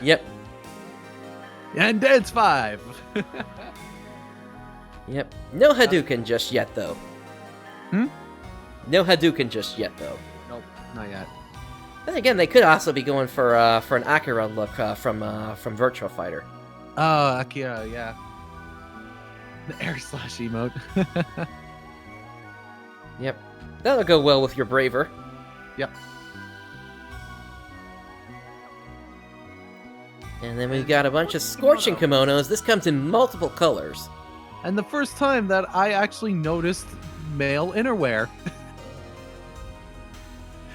Yep. And Dance 5! Yep. No Hadouken just yet, though. No Hadouken just yet, though. Nope, not yet. Then again, they could also be going for an Akira look from Virtua Fighter. Oh, Akira, yeah. The air slash emote. Yep. That'll go well with your Braver. Yep. And then we've got a bunch of Scorching kimonos. This comes in multiple colors. And the first time that I actually noticed male innerwear.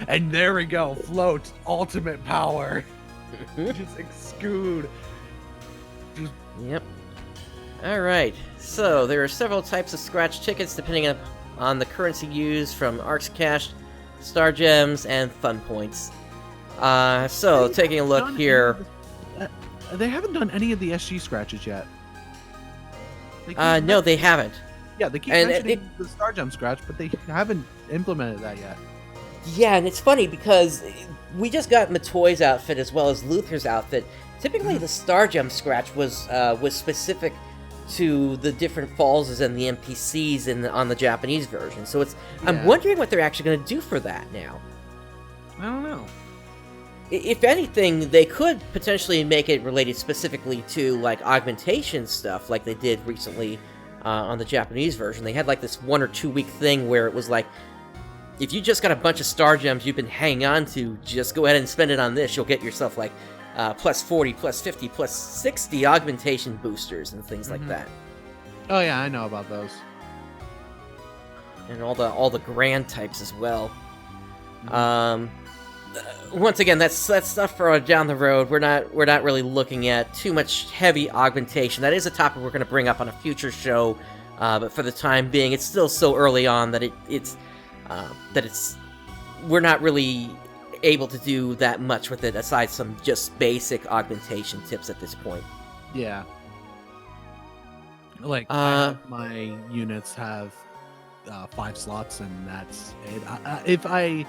And there we go. Float. Ultimate power. Just exude. Yep. Alright. So, there are several types of scratch tickets depending on the currency used, from ARKS Cash, Star Gems, and Fun Points. So, taking a look here... They haven't done any of the SG scratches yet. No, they haven't. Yeah, they keep mentioning the Star Gem scratch, but they haven't implemented that yet. Yeah, and it's funny because we just got Matoy's outfit as well as Luther's outfit. Typically, the Star Gem scratch was specific to the different Falzes and the NPCs on the Japanese version. So it's I'm wondering what they're actually going to do for that now. I don't know. If anything, they could potentially make it related specifically to, like, augmentation stuff, like they did recently on the Japanese version. They had, like, this 1 or 2 week thing where it was like, if you just got a bunch of Star Gems you've been hanging on to, just go ahead and spend it on this. You'll get yourself, like, plus 40, plus 50, plus 60 augmentation boosters and things like that. Oh yeah, I know about those. And all the grand types as well. Once again, that's stuff for down the road. We're not really looking at too much heavy augmentation. That is a topic we're going to bring up on a future show. But for the time being, it's still so early on that we're not really able to do that much with it aside some just basic augmentation tips at this point. Yeah. Like my units have 5 slots, and that's it. If I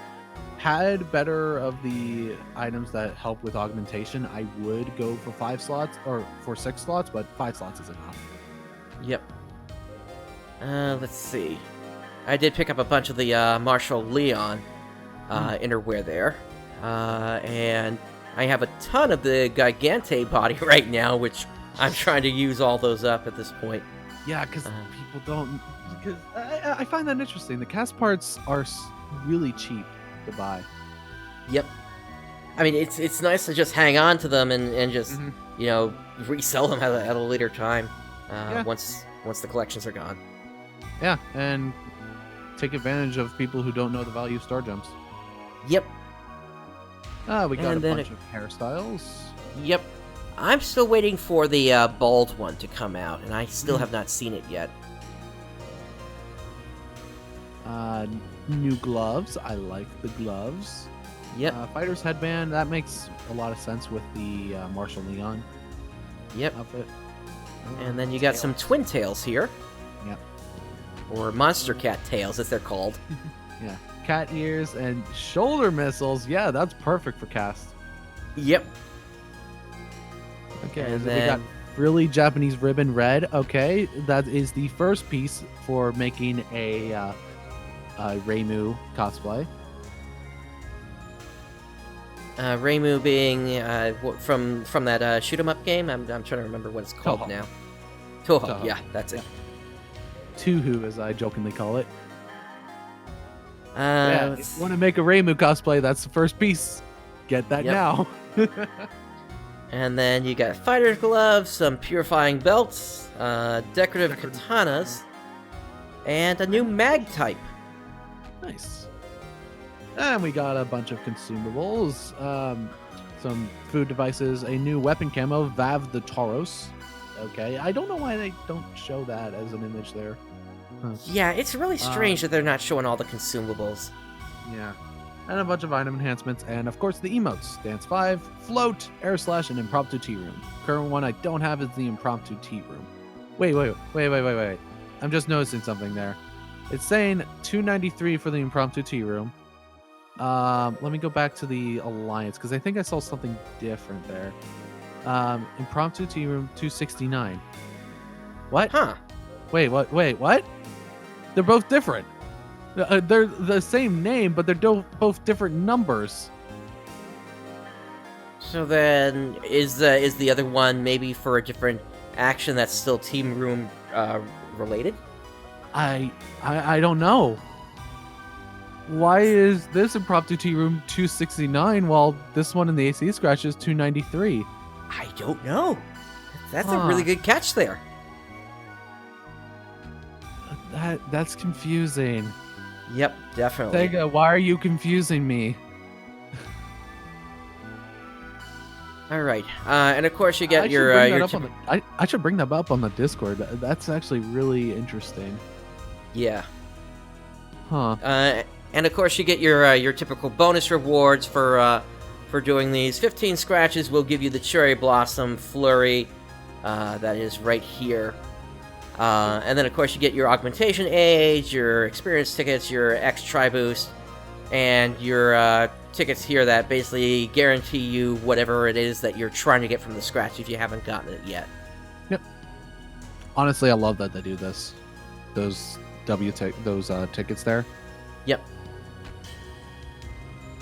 had better of the items that help with augmentation, I would go for 5 slots or for 6 slots, but 5 slots is enough. Yep. Let's see. I did pick up a bunch of the Marshall Leon innerwear there. And I have a ton of the Gigante body right now, which I'm trying to use all those up at this point. Yeah, because people don't... Because I find that interesting. The cast parts are really cheap to buy. Yep. I mean, it's nice to just hang on to them and just, resell them at a later time once the collections are gone. Yeah, and take advantage of people who don't know the value of star gems. Yep. We got a bunch of hairstyles. Yep. I'm still waiting for the bald one to come out, and I still have not seen it yet. New gloves. I like the gloves. Yep. Fighter's headband. That makes a lot of sense with the Marshall Leon outfit. And then you got some twin tails here. Yep. Or monster cat tails, as they're called. Yeah. Cat ears and shoulder missiles. Yeah, that's perfect for cast. Yep. Okay, and so then... we got really Japanese ribbon red. Okay, that is the first piece for making a Reimu cosplay. Reimu being from that shoot 'em up game. I'm trying to remember what it's called Toho. now. Toho. Yeah, that's it. Tuhu, as I jokingly call it. Yeah, if you want to make a Reimu cosplay, that's the first piece. Get that now. And then you got fighter gloves, some purifying belts, decorative katanas, and a new mag type. Nice. And we got a bunch of consumables, some food devices, a new weapon camo, Vav the Tauros. Okay, I don't know why they don't show that as an image there. Huh. Yeah, it's really strange that they're not showing all the consumables. Yeah. And a bunch of item enhancements, and of course the emotes. Dance 5, Float, Air Slash, and Impromptu Tea Room. Current one I don't have is the Impromptu Tea Room. Wait. I'm just noticing something there. It's saying $293 for the Impromptu Tea Room. Let me go back to the Alliance, because I think I saw something different there. Impromptu Tea Room, $269. What? Huh. Wait, what? They're both different. They're the same name, but they're both different numbers. So then, is the other one maybe for a different action that's still Team Room related? I don't know. Why is this Impromptu Tea Room 269 while this one in the AC Scratch is 293? I don't know. That's a really good catch there. That's confusing. Yep, definitely. Sega, why are you confusing me? All right, and of course you get your. I should bring that up on the Discord. That's actually really interesting. Yeah. Huh. And of course you get your typical bonus rewards for doing these. 15 scratches will give you the Cherry Blossom Flurry. That is right here. And then, of course, you get your augmentation age, your experience tickets, your X Tri-Boost, and your tickets here that basically guarantee you whatever it is that you're trying to get from the scratch if you haven't gotten it yet. Yep. Honestly, I love that they do this. Those tickets there. Yep.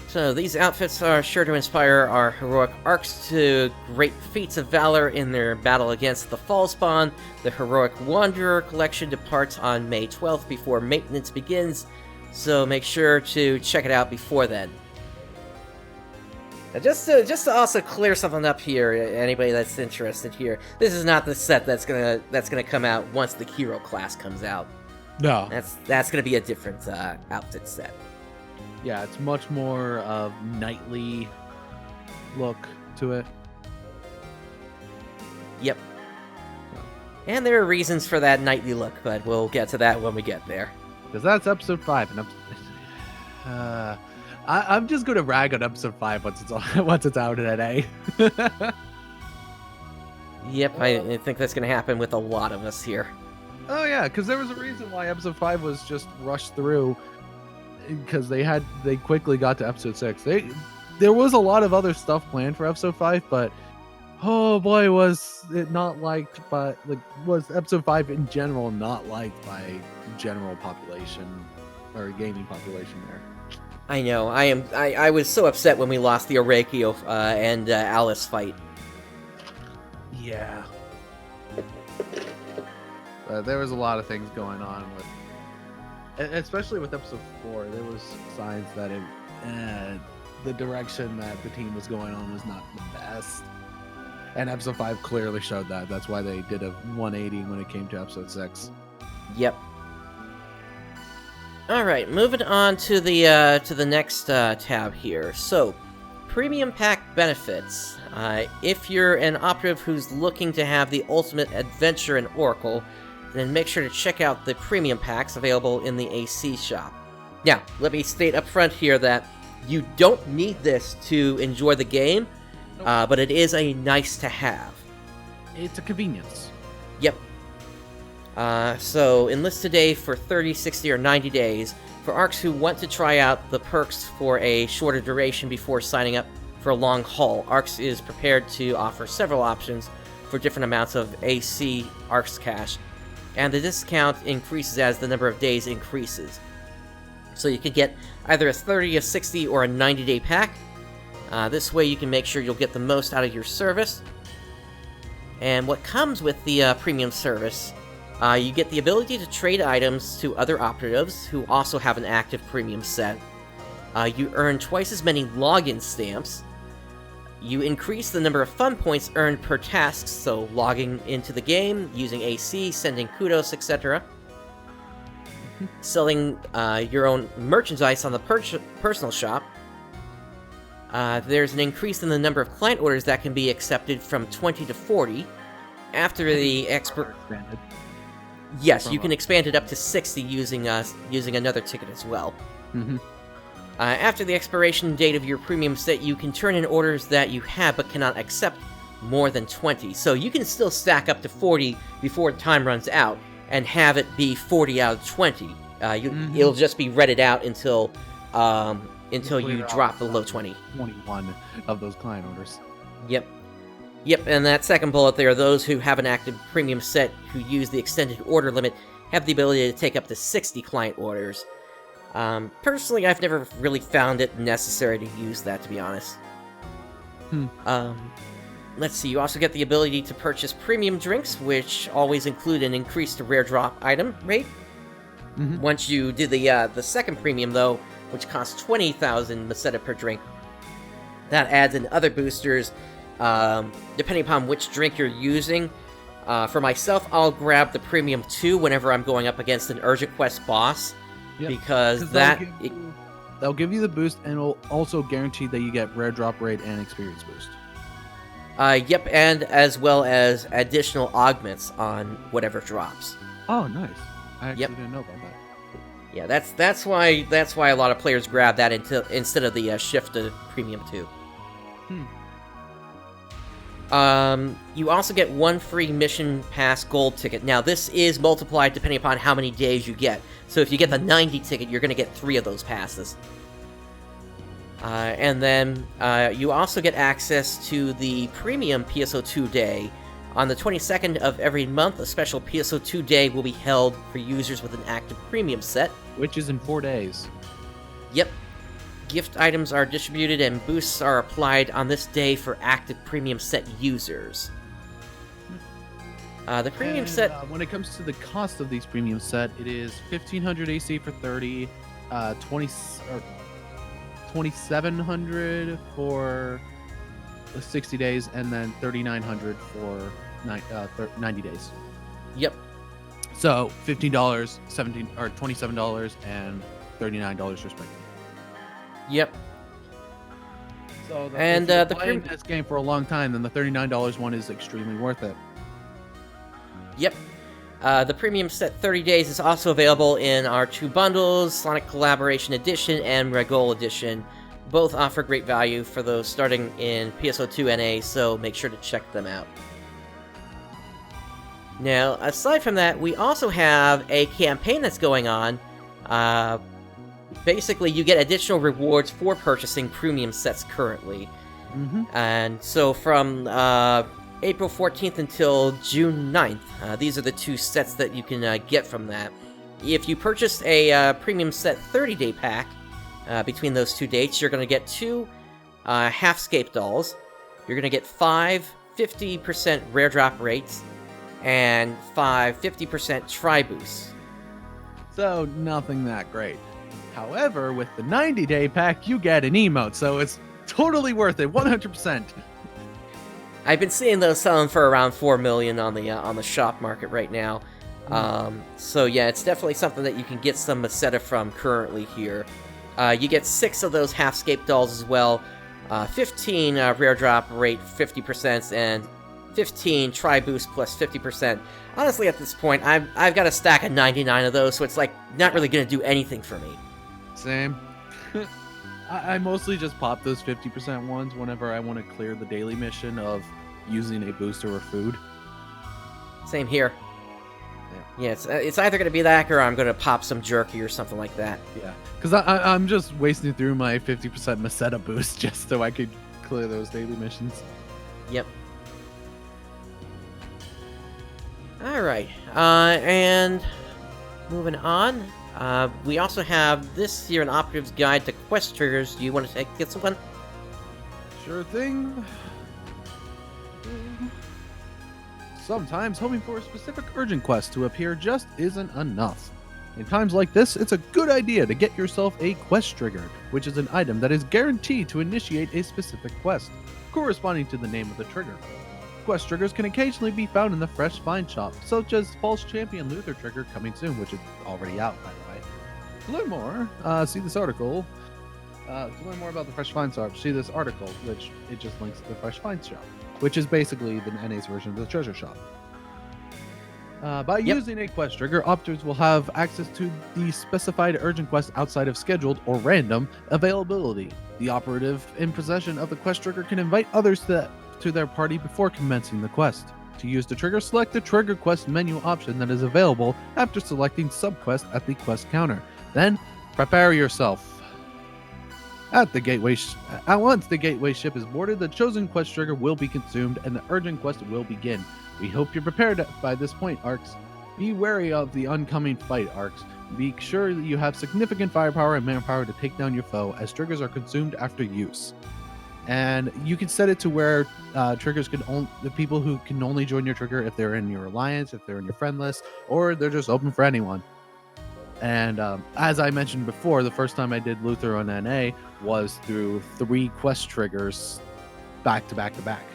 So these outfits are sure to inspire our heroic arcs to great feats of valor in their battle against the Falz spawn. The Heroic Wanderer collection departs on May 12th before maintenance begins, so make sure to check it out before then. Just to also clear something up here, anybody that's interested here, this is not the set that's gonna come out once the hero class comes out. No. That's gonna be a different outfit set. Yeah, it's much more of knightly look to it. Yep. And there are reasons for that knightly look, but we'll get to that when we get there. Because that's episode 5, and I'm just gonna rag on episode 5 once it's out today. Yep, I think that's gonna happen with a lot of us here. Oh yeah, because there was a reason why episode 5 was just rushed through, because they quickly got to episode 6. There was a lot of other stuff planned for episode 5, but oh boy, was it not liked by was episode 5 in general not liked by general population or gaming population there. I know. I was so upset when we lost the Orakio and Alice fight. Yeah. There was a lot of things going on especially with episode 4. There was signs that the direction that the team was going on was not the best. And episode 5 clearly showed that. That's why they did a 180 when it came to episode 6. Yep. Alright, moving on to the next tab here. So, Premium Pack benefits. If you're an operative who's looking to have the ultimate adventure in Oracle, then make sure to check out the Premium Packs available in the AC shop. Now, let me state up front here that you don't need this to enjoy the game, but it is a nice to have. It's a convenience. Yep. So enlist today for 30, 60, or 90 days. For ARKs who want to try out the perks for a shorter duration before signing up for a long haul, ARKs is prepared to offer several options for different amounts of AC ARKs cash, and the discount increases as the number of days increases. So you could get either a 30, a 60, or a 90-day pack. This way you can make sure you'll get the most out of your service. And what comes with the premium service, you get the ability to trade items to other operatives who also have an active premium set. You earn twice as many login stamps. You increase the number of fun points earned per task, so logging into the game, using AC, sending kudos, etc. Selling your own merchandise on the personal shop. There's an increase in the number of client orders that can be accepted from 20 to 40. After the expanded. Yes, you can expand it up to 60 using another ticket as well. Mm-hmm. After the expiration date of your premium set, you can turn in orders that you have but cannot accept more than 20. So you can still stack up to 40 before time runs out and have it be 40 out of 20. It'll just be redded out until you drop below 20. 21 of those client orders. Yep, and that second bullet there, those who have an active premium set who use the extended order limit have the ability to take up to 60 client orders. Personally, I've never really found it necessary to use that, to be honest. Let's see, you also get the ability to purchase premium drinks, which always include an increased rare drop item rate. Mm-hmm. Once you did the second premium, though, which costs 20,000 Meseta per drink, that adds in other boosters, depending upon which drink you're using. For myself, I'll grab the Premium 2 whenever I'm going up against an Urgent Quest boss, because they'll give you the boost, and it'll also guarantee that you get rare drop rate and experience boost. Yep, and as well as additional augments on whatever drops. Oh, nice. I actually didn't know about that. Yeah, that's why a lot of players grab that instead of the shift to Premium 2. You also get one free Mission Pass Gold ticket. Now, this is multiplied depending upon how many days you get. So if you get the 90 ticket, you're going to get 3 of those passes. And then you also get access to the Premium PSO2 Day. On the 22nd of every month, a special PSO2 Day will be held for users with an active premium set. Which is in 4 days. Yep. Gift items are distributed and boosts are applied on this day for active premium set users. The premium set... when it comes to the cost of these premium set, it is 1,500 AC for 30, $2,700 for 60 days, and then $3,900 for 90 days. Yep. So $15, $17 or $27, and $39 respectively. Yep. So and if you're the playing this game for a long time, then the $39 one is extremely worth it. Yep. The premium set 30 days is also available in our 2 bundles, Sonic Collaboration Edition and Regol Edition. Both offer great value for those starting in PSO2 NA, so make sure to check them out. Now, aside from that, we also have a campaign that's going on. Basically, you get additional rewards for purchasing premium sets currently. And so from April 14th until June 9th, these are the 2 sets that you can get from that. If you purchase a premium set 30-day pack between those 2 dates, you're going to get 2 Halfscape dolls. You're going to get 5 50% rare drop rates and 5 50% tri-boosts. So nothing that great. However, with the 90-day pack, you get an emote, so it's totally worth it, 100%. I've been seeing those selling for around 4 million on the shop market right now. So yeah, it's definitely something that you can get some Maceta from currently here. You get 6 of those Halfscape dolls as well, 15 rare drop rate 50%, and 15 tri-boost plus 50%. Honestly, at this point, I've got a stack of 99 of those, so it's like not really going to do anything for me. Same. I mostly just pop those 50% ones whenever I want to clear the daily mission of using a booster or food. Same here. Yeah, it's either going to be that or I'm going to pop some jerky or something like that. Yeah, because I'm just wasting through my 50% Maceta boost just so I could clear those daily missions. Yep. Alright, and moving on, we also have this here, an Operative's Guide to Quest Triggers. Do you want to get this one? Sure thing. Sometimes hoping for a specific urgent quest to appear just isn't enough. In times like this, it's a good idea to get yourself a quest trigger, which is an item that is guaranteed to initiate a specific quest, corresponding to the name of the trigger. Quest triggers can occasionally be found in the Fresh Find shop, such as Falz Champion Luther trigger coming soon, which is already out, by the way. To learn more, see this article. To learn more about the Fresh Find shop, see this article, which it just links to the Fresh Find shop, which is basically the NA's version of the treasure shop. By using a quest trigger, operators will have access to the specified urgent quest outside of scheduled or random availability. The operative in possession of the quest trigger can invite others to their party before commencing the quest. To use the trigger, select the trigger quest menu option that is available after selecting subquest at the quest counter. Then, prepare yourself. Once the gateway ship is boarded, the chosen quest trigger will be consumed and the urgent quest will begin. We hope you're prepared by this point, Arks. Be wary of the oncoming fight, Arks. Be sure that you have significant firepower and manpower to take down your foe, as triggers are consumed after use. And you can set it to where triggers the people who can only join your trigger if they're in your alliance, if they're in your friend list, or they're just open for anyone. And as I mentioned before, the first time I did Luther on NA was through 3 quest triggers back to back to back.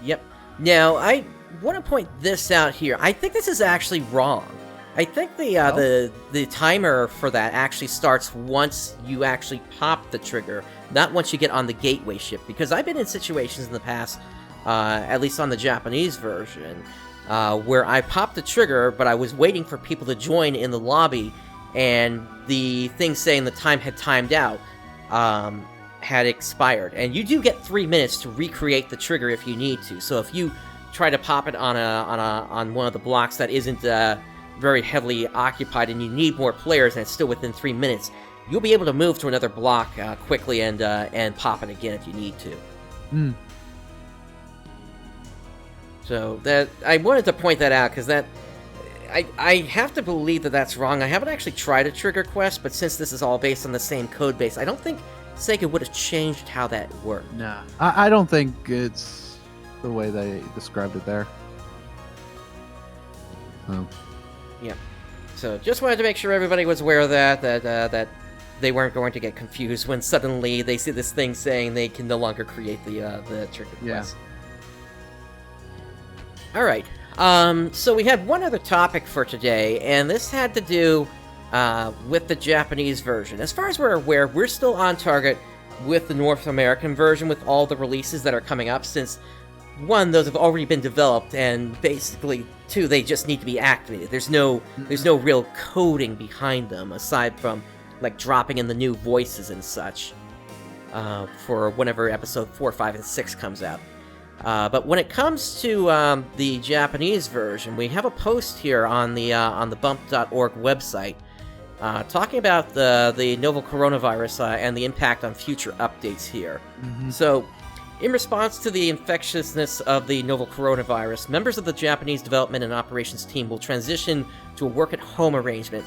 Yep. Now, I want to point this out here. I think this is actually wrong. I think the timer for that actually starts once you actually pop the trigger, not once you get on the gateway ship. Because I've been in situations in the past, at least on the Japanese version, where I popped the trigger, but I was waiting for people to join in the lobby, and the thing saying the time had timed out had expired. And you do get 3 minutes to recreate the trigger if you need to. So if you try to pop it on one of the blocks that isn't very heavily occupied and you need more players and it's still within 3 minutes, you'll be able to move to another block quickly and pop it again if you need to. So that I wanted to point that out because that I have to believe that that's wrong. I haven't actually tried a trigger quest, but since this is all based on the same code base, I don't think Sega would have changed how that worked. Nah, I don't think it's the way they described it there. So. Yeah. So just wanted to make sure everybody was aware of that they weren't going to get confused when suddenly they see this thing saying they can no longer create the trinket quest. All right. So we had one other topic for today, and this had to do with the Japanese version. As far as we're aware, we're still on target with the North American version with all the releases that are coming up, since, one, those have already been developed, and basically, two, they just need to be activated. There's no real coding behind them, aside from, like, dropping in the new voices and such, for whenever episode 4, 5, and 6 comes out. But when it comes to the Japanese version, we have a post here on the bump.org website talking about the novel coronavirus and the impact on future updates here. So, in response to the infectiousness of the novel coronavirus, members of the Japanese development and operations team will transition to a work-at-home arrangement.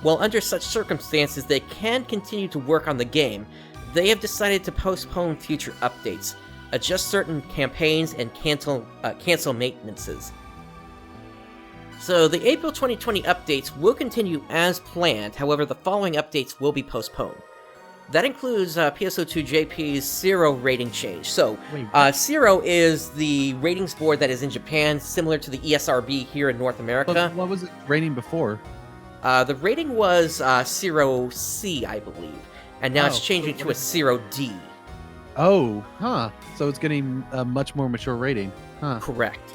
While under such circumstances they can continue to work on the game, they have decided to postpone future updates, adjust certain campaigns, and cancel maintenances. So the April 2020 updates will continue as planned, however the following updates will be postponed. That includes PSO2 JP's Zero rating change. So, Zero is the ratings board that is in Japan, similar to the ESRB here in North America. But what was it rating before? The rating was Zero C, I believe, and now it's changing to a Zero D. Oh, so it's getting a much more mature rating. Correct.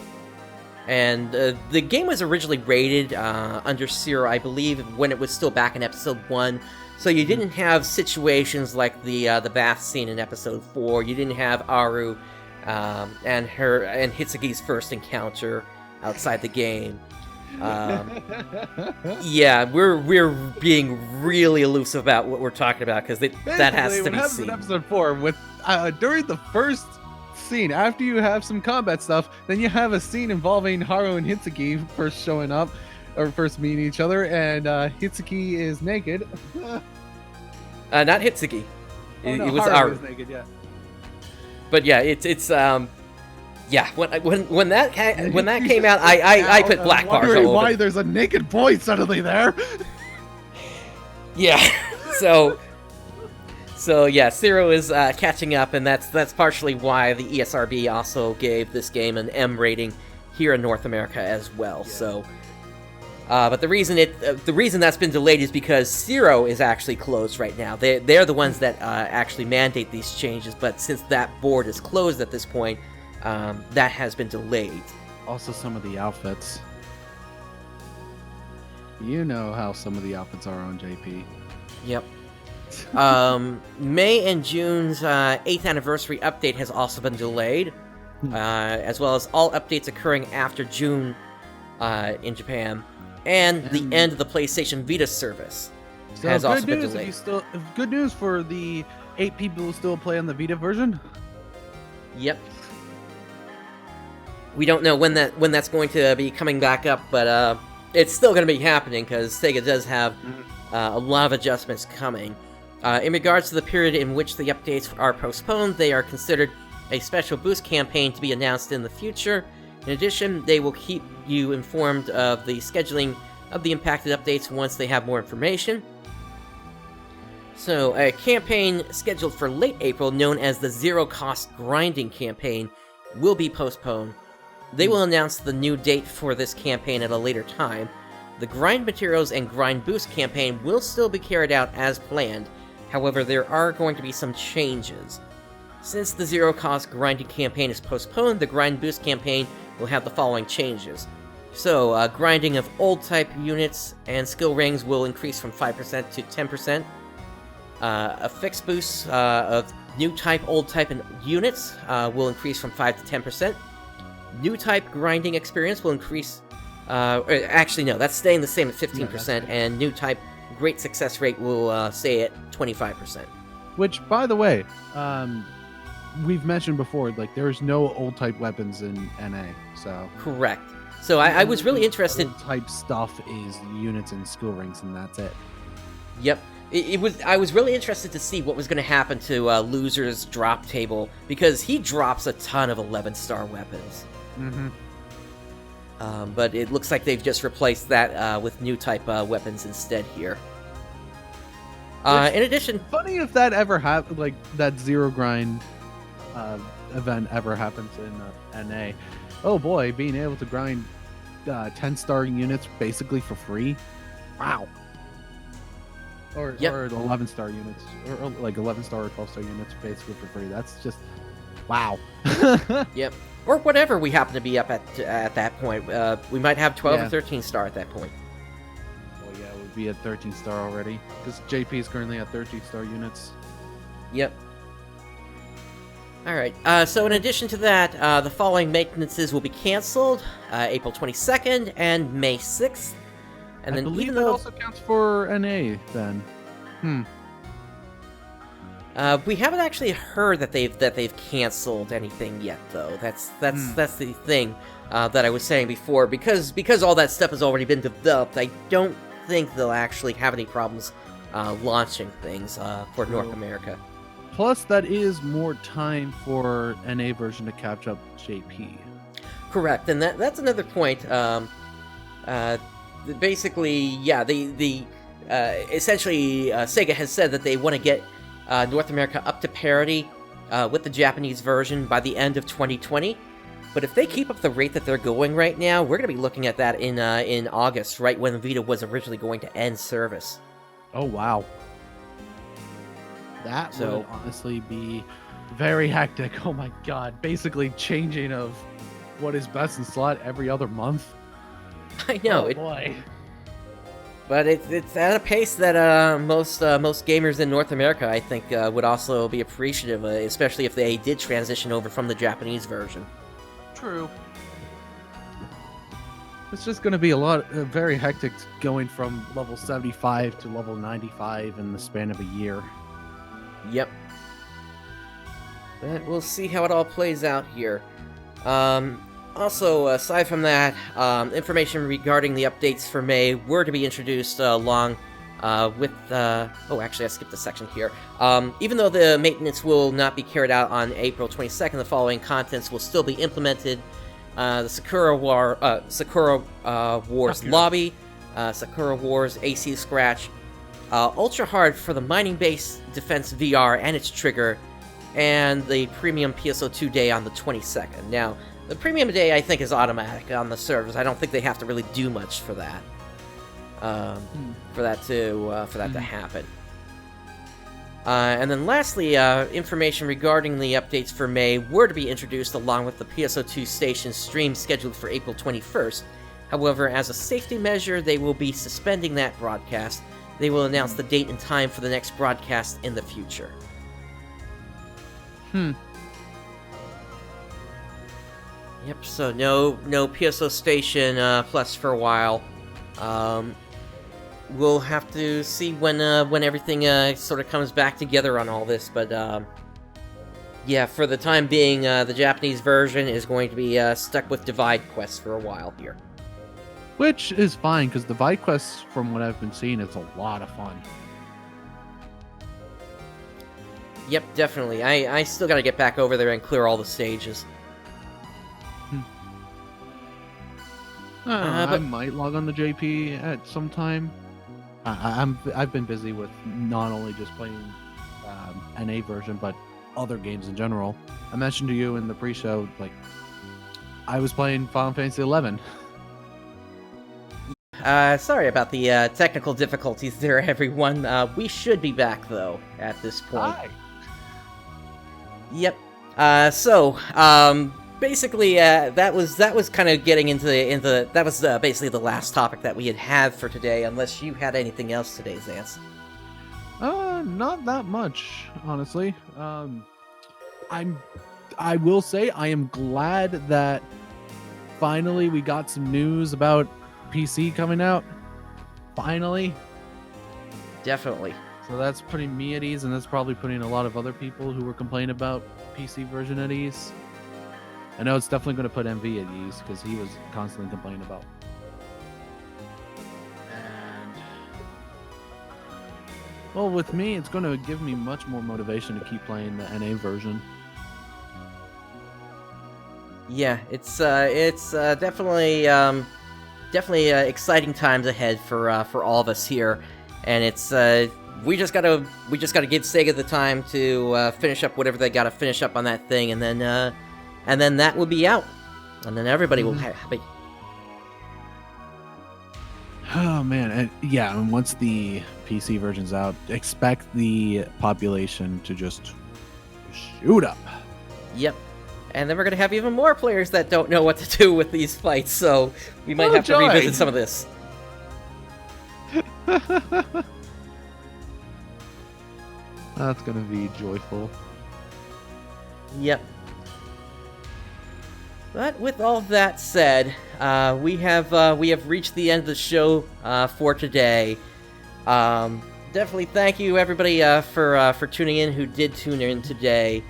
And the game was originally rated under Zero, I believe, when it was still back in Episode 1. So you didn't have situations like the bath scene in Episode 4. You didn't have Aru and Hitsugi's first encounter outside the game. Yeah, we're being really elusive about what we're talking about, because that has to be seen. In Episode 4, with during the first scene, after you have some combat stuff, then you have a scene involving Haru and Hitsugi first showing up, or first meeting each other, and Hitsugi is naked. Not Hitsugi. It was Haru Aru. was naked, yeah. But yeah, it's yeah. When that came out, I put black bars all over. Why there's a naked boy suddenly there? Yeah. So yeah, Zero is catching up, and that's partially why the ESRB also gave this game an M rating here in North America as well. Yeah. So, but the reason that's been delayed is because Zero is actually closed right now. They're the ones that actually mandate these changes, but since that board is closed at this point, that has been delayed. Also, some of the outfits. You know how some of the outfits are on JP. Yep. May and June's 8th anniversary update has also been delayed, as well as all updates occurring after June in Japan, and the end of the PlayStation Vita service has also been delayed. Good news for the 8 people who still play on the Vita version. Yep. We don't know when that's going to be coming back up, but it's still going to be happening, because Sega does have a lot of adjustments coming. In regards to the period in which the updates are postponed, they are considered a special boost campaign to be announced in the future. In addition, they will keep you informed of the scheduling of the impacted updates once they have more information. So, a campaign scheduled for late April, known as the Zero Cost Grinding Campaign, will be postponed. They will announce the new date for this campaign at a later time. The Grind Materials and Grind Boost campaign will still be carried out as planned. However, there are going to be some changes. Since the Zero Cost Grinding campaign is postponed, the Grind Boost campaign will have the following changes. So, grinding of old type units and skill rings will increase from 5% to 10%. A fixed boost of new type, old type, and units will increase from 5 to 10%. New type grinding experience will increase... actually, no, that's staying the same at 15%, and new type great success rate will stay at 25%. Which, by the way, we've mentioned before, like, there's no old type weapons in NA, so... Correct. So I was really interested... Old type stuff is units and skill rings, and that's it. Yep. I was really interested to see what was going to happen to Loser's drop table, because he drops a ton of 11-star weapons. Mm-hmm. But it looks like they've just replaced that with new type weapons instead here. In addition, funny if that ever happened, like that zero grind event ever happens in NA. Oh boy, being able to grind 10-star units basically for free. Wow. Or 11-star units, or like 11-star or 12-star units basically for free. That's just wow. Yep. Or whatever we happen to be up at that point. We might have 12 or 13-star at that point. Oh yeah, it would be at 13-star already, because JP is currently at 13-star units. Yep. Alright, so in addition to that, the following maintenances will be cancelled, April 22nd and May 6th. And then believe even that though also counts for NA then. We haven't actually heard that they've canceled anything yet, though. That's the thing that I was saying before. Because all that stuff has already been developed, I don't think they'll actually have any problems launching things for North America. Plus, that is more time for NA version to catch up JP. Correct, and that's another point. Basically, yeah, essentially Sega has said that they want to get North America up to parity with the Japanese version by the end of 2020. But if they keep up the rate that they're going right now, we're going to be looking at that in August, right when Vita was originally going to end service. Oh wow. That would honestly be very hectic. Oh my god. Basically changing of what is best in slot every other month. I know. Oh boy. But it's at a pace that most gamers in North America, I think, would also be appreciative, especially if they did transition over from the Japanese version. True. It's just going to be very hectic going from level 75 to level 95 in the span of a year. Yep. But we'll see how it all plays out here. Also, aside from that, information regarding the updates for May were to be introduced along with... oh, actually, I skipped a section here. Even though the maintenance will not be carried out on April 22nd, the following contents will still be implemented. The Sakura Wars Lobby, Sakura Wars AC Scratch, Ultra Hard for the Mining Base Defense VR and its trigger, and the Premium PSO2 Day on the 22nd. Now, the Premium Day, I think, is automatic on the servers. I don't think they have to really do much for that. For that to happen. And then lastly, information regarding the updates for May were to be introduced along with the PSO2 station stream scheduled for April 21st. However, as a safety measure, they will be suspending that broadcast. They will announce the date and time for the next broadcast in the future. Yep, so no PSO Station Plus for a while. We'll have to see when everything sort of comes back together on all this, but yeah, for the time being, the Japanese version is going to be stuck with Divide Quest for a while here. Which is fine, because Divide Quest, from what I've been seeing, is a lot of fun. Yep, definitely. I still gotta get back over there and clear all the stages. I might log on to JP at some time. I've been busy with not only just playing NA version, but other games in general. I mentioned to you in the pre-show, like, I was playing Final Fantasy 11. Sorry about the technical difficulties there, everyone. We should be back, though, at this point. Hi. Yep. Basically, that was kind of getting into that was basically the last topic that we had for today, unless you had anything else today, Zance. Not that much, honestly. I will say I am glad that finally we got some news about PC coming out. Finally. Definitely. So that's putting me at ease, and that's probably putting a lot of other people who were complaining about PC version at ease. I know it's definitely going to put MV at ease, because he was constantly complaining about. And well, with me, it's going to give me much more motivation to keep playing the NA version. Yeah, it's definitely exciting times ahead for all of us here, and it's we just gotta give Sega the time to finish up whatever they gotta finish up on that thing, and then that will be out, and then everybody will be. Oh man, and once the PC version's out, expect the population to just shoot up. Yep. And then we're gonna have even more players that don't know what to do with these fights, so we might have to revisit some of this. That's gonna be joyful. Yep. But with all that said, we have reached the end of the show for today. Definitely thank you everybody for tuning in who did tune in today.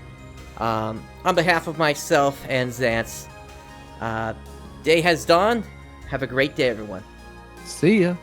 On behalf of myself and Xance, day has dawned. Have a great day, everyone. See ya.